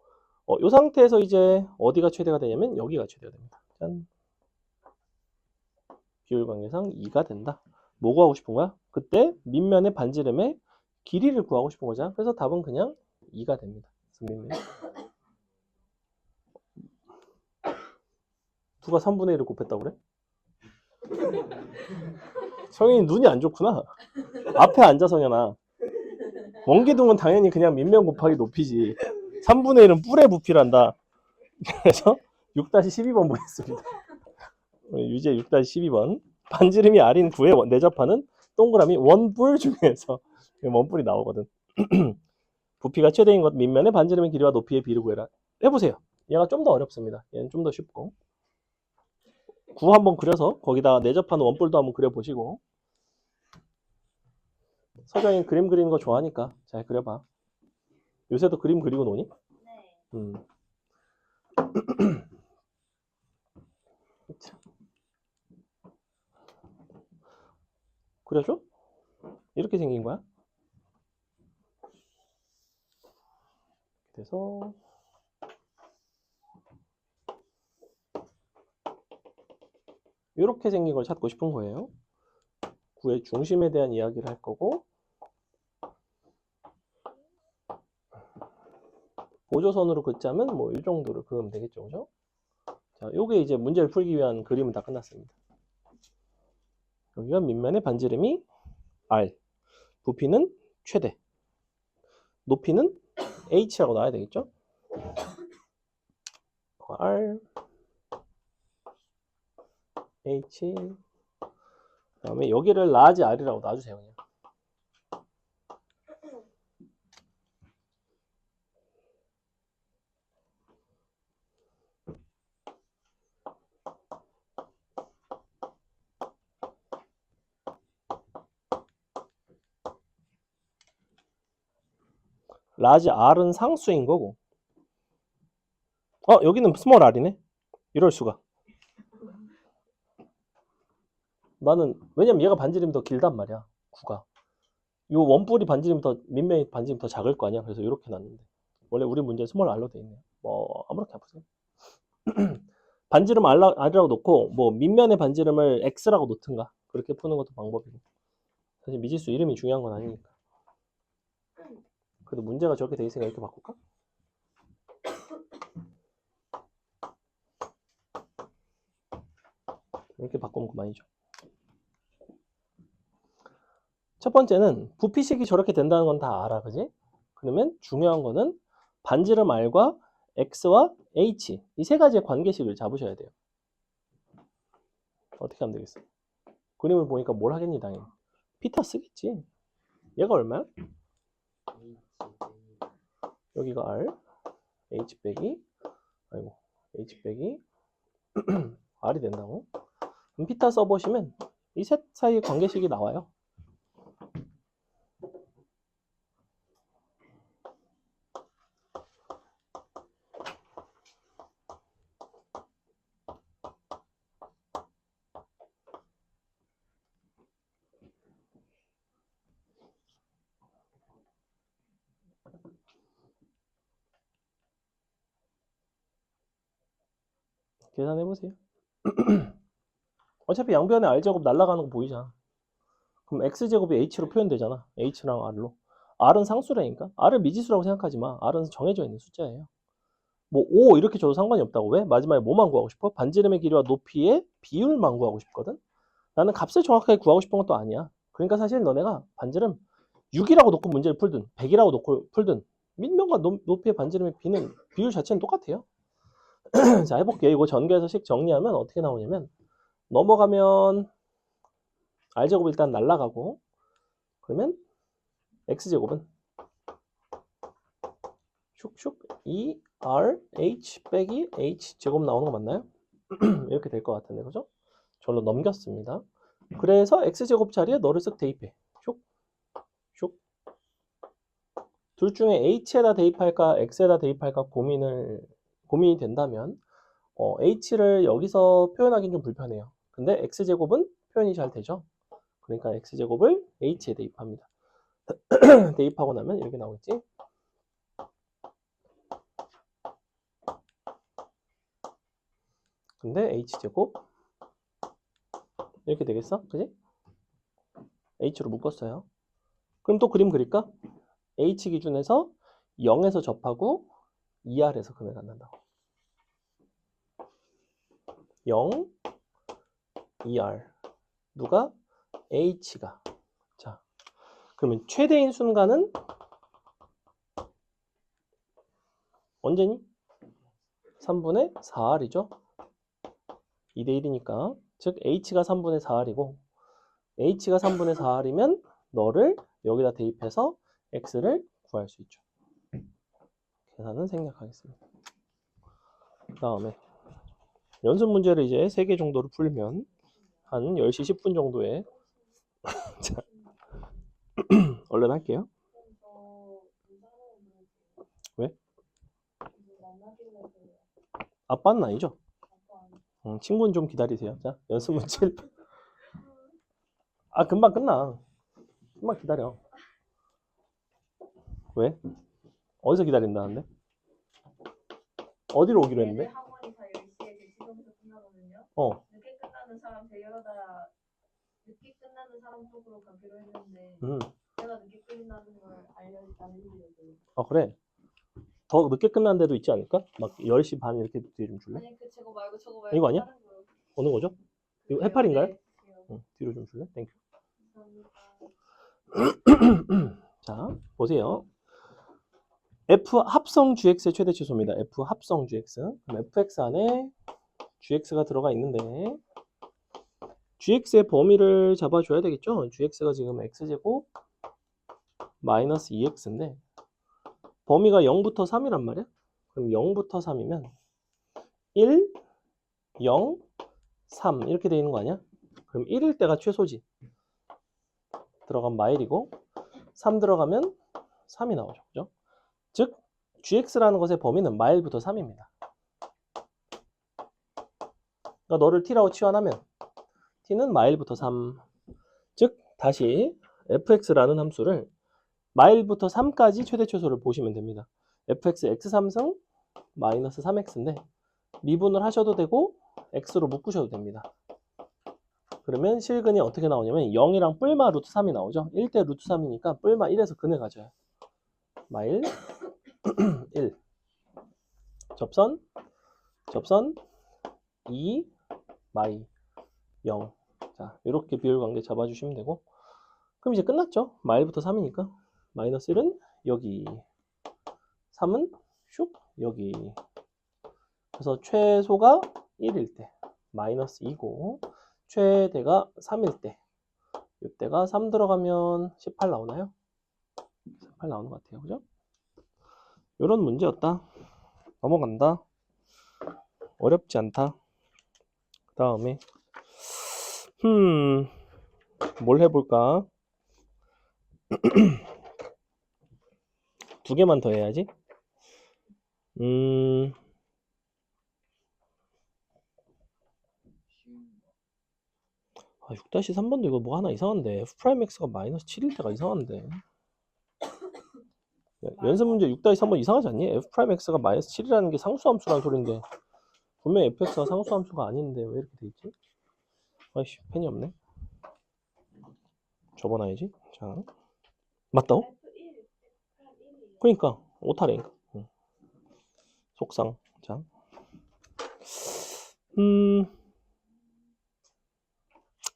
이 상태에서 이제 어디가 최대가 되냐면 여기가 최대가 됩니다. 짠. 비율 관계상 2가 된다. 뭐 구하고 싶은 거야? 그때 밑면의 반지름의 길이를 구하고 싶은 거잖아. 그래서 답은 그냥 2가 됩니다. 밑면. 누가 3분의 1을 곱했다고 그래? 성현이 눈이 안 좋구나. 앞에 앉아서냐나. 원기둥은 당연히 그냥 밑면 곱하기 높이지. 3분의 1은 뿔의 부피란다. 그래서 6-12번 보겠습니다. 유제 6-12번. 반지름이 R인 구의 내접하는 동그라미 원뿔 중에서 원뿔이 나오거든. 부피가 최대인 것 밑면의 반지름의 길이와 높이의 비를 구해라. 해보세요. 얘가 좀 더 어렵습니다. 얘는 좀 더 쉽고. 구 한번 그려서 거기다가 내접하는 원뿔도 한번 그려보시고. 서정이 그림 그리는 거 좋아하니까 잘 그려봐. 요새도 그림 그리고 노니? 네. 그려줘? 이렇게 생긴 거야. 그래서 이렇게 생긴 걸 찾고 싶은 거예요. 구의 중심에 대한 이야기를 할 거고 보조선으로 긋자면 뭐 이 정도로 그으면 되겠죠, 그죠? 자, 요게 이제 문제를 풀기 위한 그림은 다 끝났습니다. 여기가 밑면의 반지름이 R, 부피는 최대, 높이는 H라고 나와야 되겠죠? R, H, 그다음에 여기를 라지 R이라고 놔주세요, 그냥. 라지 R은 상수인 거고. 여기는 스몰 r이네. 이럴 수가. 나는 왜냐면 얘가 반지름이 더 길단 말이야. 9가. 요 원뿔이 반지름이 더 민면이 반지름이 더 작을 거 아니야. 그래서 이렇게 놨는데 원래 우리 문제 스몰 r로 돼 있네요. 뭐 아무렇게 보세요. 반지름 r이라고 놓고 뭐 민면의 반지름을 x라고 놓든가 그렇게 푸는 것도 방법이고. 사실 미지수 이름이 중요한 건 아니니까. 그래도 문제가 저렇게 돼 있으니까 이렇게 바꿀까? 이렇게 바꾸면 그만이죠. 첫 번째는 부피식이 저렇게 된다는 건 다 알아, 그지? 그러면 중요한 거는 반지름 r과 x와 h 이 세 가지의 관계식을 잡으셔야 돼요. 어떻게 하면 되겠어? 그림을 보니까 뭘 하겠니, 당연히. 피타 쓰겠지. 얘가 얼마야? 여기가 r, h 빼기, 아이고, h 빼기 r이 된다고? 그럼 피타 써보시면 이 셋 사이의 관계식이 나와요. 계산해보세요. 어차피 양변에 r제곱 날아가는 거 보이잖아. 그럼 x제곱이 h로 표현되잖아. h랑 r로. r은 상수라니까. r을 미지수라고 생각하지 마. r은 정해져 있는 숫자예요. 뭐 5 이렇게 줘도 상관이 없다고. 왜? 마지막에 뭐만 구하고 싶어? 반지름의 길이와 높이의 비율만 구하고 싶거든. 나는 값을 정확하게 구하고 싶은 것도 아니야. 그러니까 사실 너네가 반지름 6이라고 놓고 문제를 풀든 100이라고 놓고 풀든 민면과 높이의 반지름의 비율 자체는 똑같아요. 자, 해볼게요. 이거 전개해서 식 정리하면 어떻게 나오냐면 넘어가면 r제곱 일단 날라가고 그러면 x제곱은 슉슉 2rh 빼기 h제곱 나오는 거 맞나요? 이렇게 될 것 같은데 그죠? 절로 넘겼습니다. 그래서 x제곱 자리에 너를 쓱 대입해. 슉 슉. 둘 중에 h에다 대입할까 x에다 대입할까 고민이 된다면 h를 여기서 표현하기는 좀 불편해요. 근데 x제곱은 표현이 잘 되죠. 그러니까 x제곱을 h에 대입합니다. 대입하고 나면 이렇게 나오겠지. 근데 h제곱 이렇게 되겠어? 그지? h로 묶었어요. 그럼 또 그림 그릴까? h 기준에서 0에서 접하고 2r에서 금액 안 난다고. 0, 2r. 누가? h가. 자, 그러면 최대인 순간은 언제니? 3분의 4r이죠. 2대 1이니까. 즉 h가 3분의 4r이고 h가 3분의 4r이면 너를 여기다 대입해서 x를 구할 수 있죠. 계산은 생략하겠습니다. 그 다음에 연습 문제를 이제 3개 정도를 풀면 한 10시 10분 정도에 자, 얼른 할게요. 왜? 아빠는 아니죠? 친구는 좀 기다리세요. 자, 연습 문제. 금방 끝나. 금방 기다려. 왜? 어디서 기다린다는데? 어디로 오기로 했는데? 학원이 다 10시에 제 시간부터 끝나거든요. 어. 늦게 끝나는 사람 데려다 늦게 끝나는 사람 쪽으로 가기로 했는데 내가 늦게 끝나는 걸 알려주려고. 아, 그래? 더 늦게 끝난 데도 있지 않을까? 막 10시 반 이렇게 뒤에 좀 줄래? 아니 저거 말고 저거 말고 이거 아니야? 다른 거요. 어느 거죠? 이거 해파리인가요? 네, 뒤로 좀 줄래? 땡큐. 감사합니다. 자, 보세요. f 합성 gx의 최대 치수입니다. f 합성 gx. 그럼 fx 안에 gx가 들어가 있는데 gx의 범위를 잡아줘야 되겠죠? gx가 지금 x제곱 마이너스 2x인데 범위가 0부터 3이란 말이야? 그럼 0부터 3이면 1, 0, 3 이렇게 돼 있는 거 아니야? 그럼 1일 때가 최소지. 들어가면 마일이고 3 들어가면 3이 나오죠. 그죠? 즉 gx라는 것의 범위는 마일부터 3입니다. 그러니까 너를 t라고 치환하면 t는 마일부터 3. 즉 다시 fx라는 함수를 마일부터 3까지 최대 최소를 보시면 됩니다. fx x3승 마이너스 3x인데 미분을 하셔도 되고 x로 묶으셔도 됩니다. 그러면 실근이 어떻게 나오냐면 0이랑 뿔마 루트 3이 나오죠. 1대 루트 3이니까 뿔마 1에서 근을 가져요. 마일 1 접선 2 마이 0. 자, 이렇게 비율 관계 잡아주시면 되고 그럼 이제 끝났죠. 마일부터 3이니까 마이너스 1은 여기 3은 슉 여기. 그래서 최소가 1일 때 마이너스 2고 최대가 3일 때 이때가 3 들어가면 18 나오나요? 18 나오는 것 같아요. 그죠? 이런 문제였다. 넘어간다. 어렵지 않다. 그 다음에 뭘 해볼까? 두 개만 더 해야지. 6-3번도 이거 뭐 하나 이상한데 f'x가 마이너스 7일 때가 이상한데 연습 문제 6-3번 이상하지 않니? f'x가 마이너스 7이라는 게 상수함수라는 소린데 분명히 fx가 상수함수가 아닌데 왜 이렇게 돼 있지? 아이씨 펜이 없네. 접어놔야지. 자 맞다고? 그러니까 오타래. 속상. 자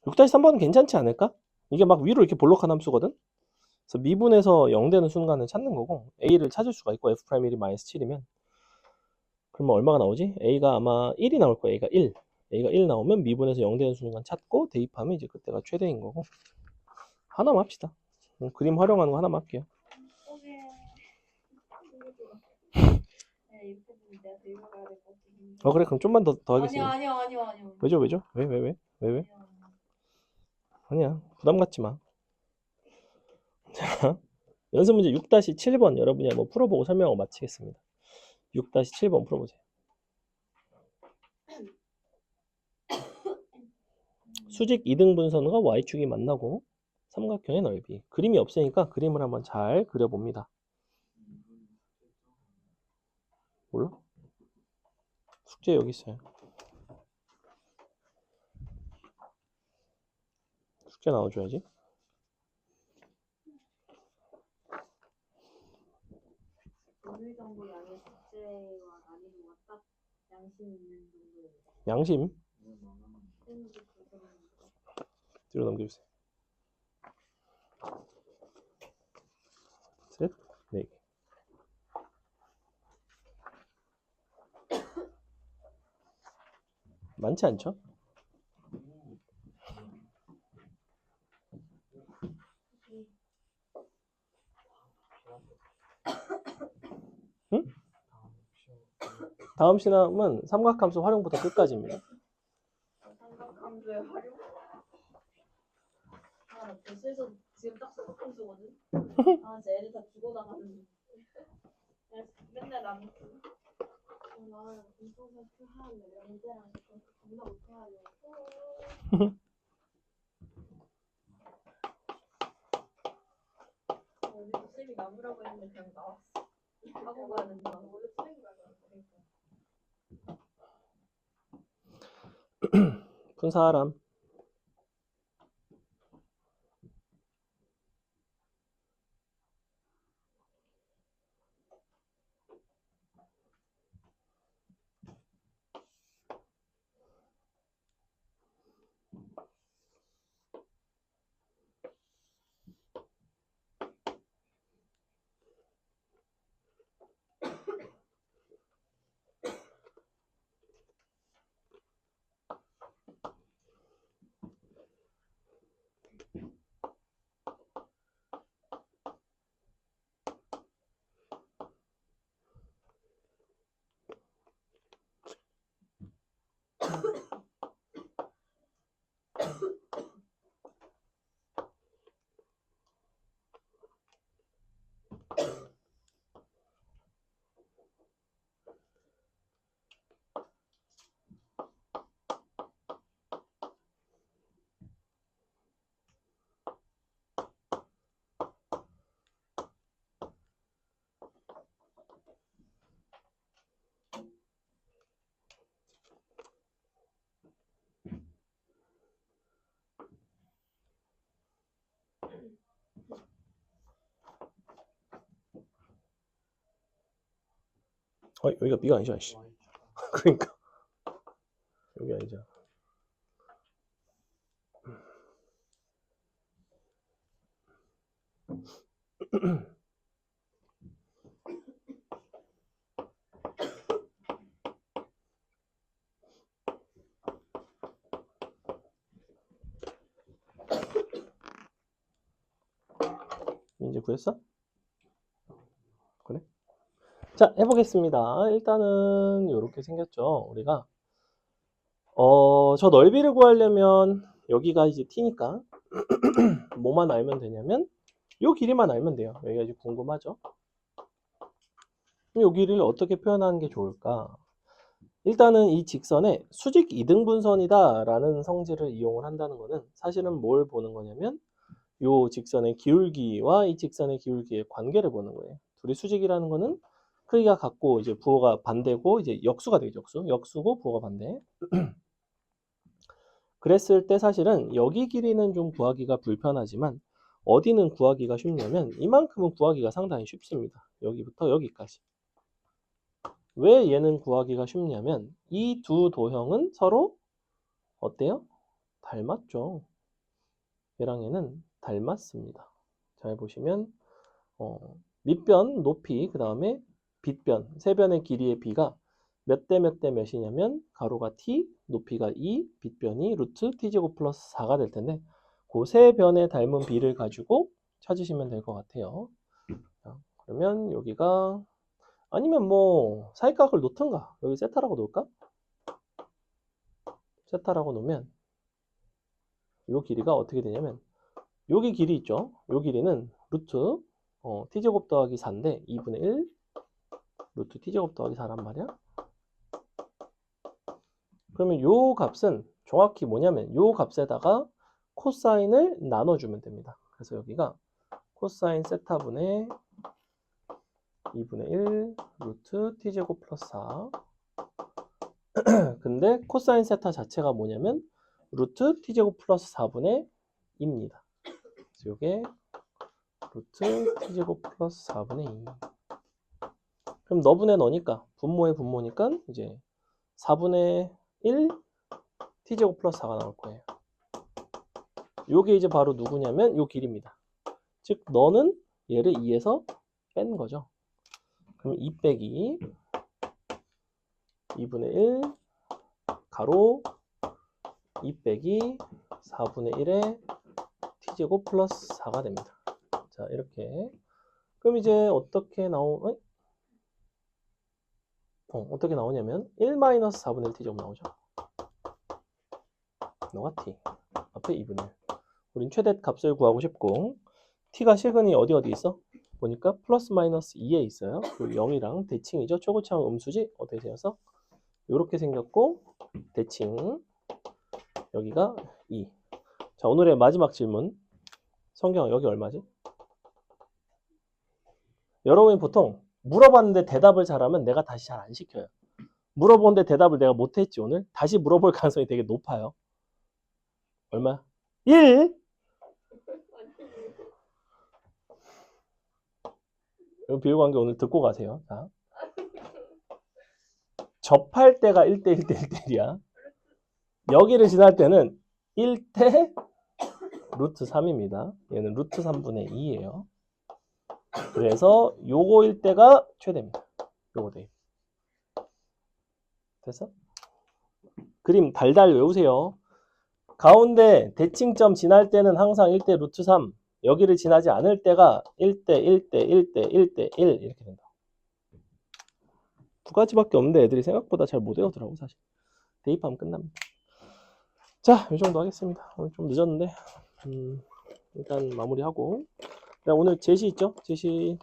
6-3번은 괜찮지 않을까? 이게 막 위로 이렇게 볼록한 함수거든? 그래서 미분에서 0 되는 순간을 찾는 거고 a를 찾을 수가 있고 f'1이 마이너스 7이면 그러면 얼마가 나오지? a가 아마 1이 나올 거야. a가 1 나오면 미분에서 0 되는 순간 찾고 대입하면 이제 그때가 최대인 거고 하나만 합시다. 그림 활용하는 거 하나만 할게요. 그래 그럼 좀만 더 하겠습니다. 아니요. 왜죠? 왜? 아니야 부담 갖지 마. 자 연습 문제 6-7번 여러분이 한번 풀어보고 설명하고 마치겠습니다. 6-7번 풀어보세요. 수직 2등분선과 y축이 만나고 삼각형의 넓이. 그림이 없으니까 그림을 한번 잘 그려봅니다. 몰라? 숙제 여기 있어요. 숙제 나와줘야지. 어느 정도 양의 숙제와 난이도가 딱 양심 있는 정도예요. 양심 뒤로 넘겨주세요. 셋, 네 개. 많지 않죠? 응? 다음 시험은 삼각함수 활용부터 끝까지입니다. 삼각함수의 활용? 벌써에서 지금 딱 삼각함수거든? 진짜 애들 다 죽어나가는 맨날 나는 공통사 하는데 명제랑 겁나 못해가지고 우리도 쌤이 나무라고 했는데 그냥 나왔어. 하고 가는 거 원래 쌤이 그러니까. 푼 사람 여기가 B가 아니잖아. 씨. 그러니까 여기 아니잖아. 이제 구했어? 그래? 자, 해보겠습니다. 일단은 이렇게 생겼죠. 우리가 저 넓이를 구하려면 여기가 이제 t니까 뭐만 알면 되냐면 요 길이만 알면 돼요. 여기가 이제 궁금하죠. 그럼 요 길이를 어떻게 표현하는 게 좋을까? 일단은 이 직선에 수직 이등분선이다 라는 성질을 이용을 한다는 거는 사실은 뭘 보는 거냐면 요 직선의 기울기와 이 직선의 기울기의 관계를 보는 거예요. 둘이 수직이라는 거는 크기가 같고 이제 부호가 반대고 이제 역수가 되죠. 역수고 부호가 반대. 그랬을 때 사실은 여기 길이는 좀 구하기가 불편하지만 어디는 구하기가 쉽냐면 이만큼은 구하기가 상당히 쉽습니다. 여기부터 여기까지. 왜 얘는 구하기가 쉽냐면 이 두 도형은 서로 어때요? 닮았죠. 얘랑 얘는 닮았습니다. 잘 보시면 밑변 높이 그 다음에 빗변 세 변의 길이의 b가 몇 대 몇 대 몇이냐면 가로가 t, 높이가 2, 빗변이 루트 t제곱 플러스 4가 될 텐데 그 세 변의 닮은 b를 가지고 찾으시면 될 것 같아요. 자, 그러면 여기가 아니면 뭐 사이각을 놓던가 여기 세타라고 놓을까? 세타라고 놓으면 이 길이가 어떻게 되냐면 여기 길이 있죠. 이 길이는 루트 t제곱 더하기 4인데 2분의 1 루트 t제곱 더하기 4란 말이야. 그러면 요 값은 정확히 뭐냐면 요 값에다가 코사인을 나눠주면 됩니다. 그래서 여기가 코사인 세타분의 2분의 1 루트 t제곱 플러스 4 근데 코사인 세타 자체가 뭐냐면 루트 t제곱 플러스 4분의 2입니다. 그래서 요게 루트 t제곱 플러스 4분의 2 그럼 너분의 너니까 분모의 분모니까 이제 4분의 1 t제곱 플러스 4가 나올 거예요. 요게 이제 바로 누구냐면 요 길입니다. 즉 너는 얘를 2에서 뺀 거죠. 그럼 2 빼기 2분의 1 가로 2 빼기 4분의 1의 t제곱 플러스 4가 됩니다. 자 이렇게 그럼 이제 어떻게 어떻게 나오냐면 1 마이너스 4분의 1 t제곱 나오죠. 너가 t 앞에 2분의 1 우린 최대 값을 구하고 싶고 t가 실근이 어디 있어? 보니까 플러스 마이너스 2에 있어요. 그리고 0이랑 대칭이죠. 초고차원 음수지 어떻게 되어서 이렇게 생겼고 대칭 여기가 2. 자 오늘의 마지막 질문 성경 여기 얼마지? 여러분이 보통 물어봤는데 대답을 잘하면 내가 다시 잘 안 시켜요. 물어보는데 대답을 내가 못했지 오늘? 다시 물어볼 가능성이 되게 높아요. 얼마? 1! 이 비율관계 오늘 듣고 가세요. 자. 접할 때가 1대 1대 1대1이야. 여기를 지날 때는 1대 루트 3입니다. 얘는 루트 3분의 2예요. 그래서 요거일 때가 최대입니다. 요거 돼. 됐어? 그림 달달 외우세요. 가운데 대칭점 지날 때는 항상 1대 루트 3. 여기를 지나지 않을 때가 1대 1대 1대 1대 1 이렇게 된다. 두 가지밖에 없는데 애들이 생각보다 잘 못 외우더라고 사실. 대입하면 끝납니다. 자, 이 정도 하겠습니다. 오늘 좀 늦었는데 일단 마무리하고 오늘 제시 있죠? 제시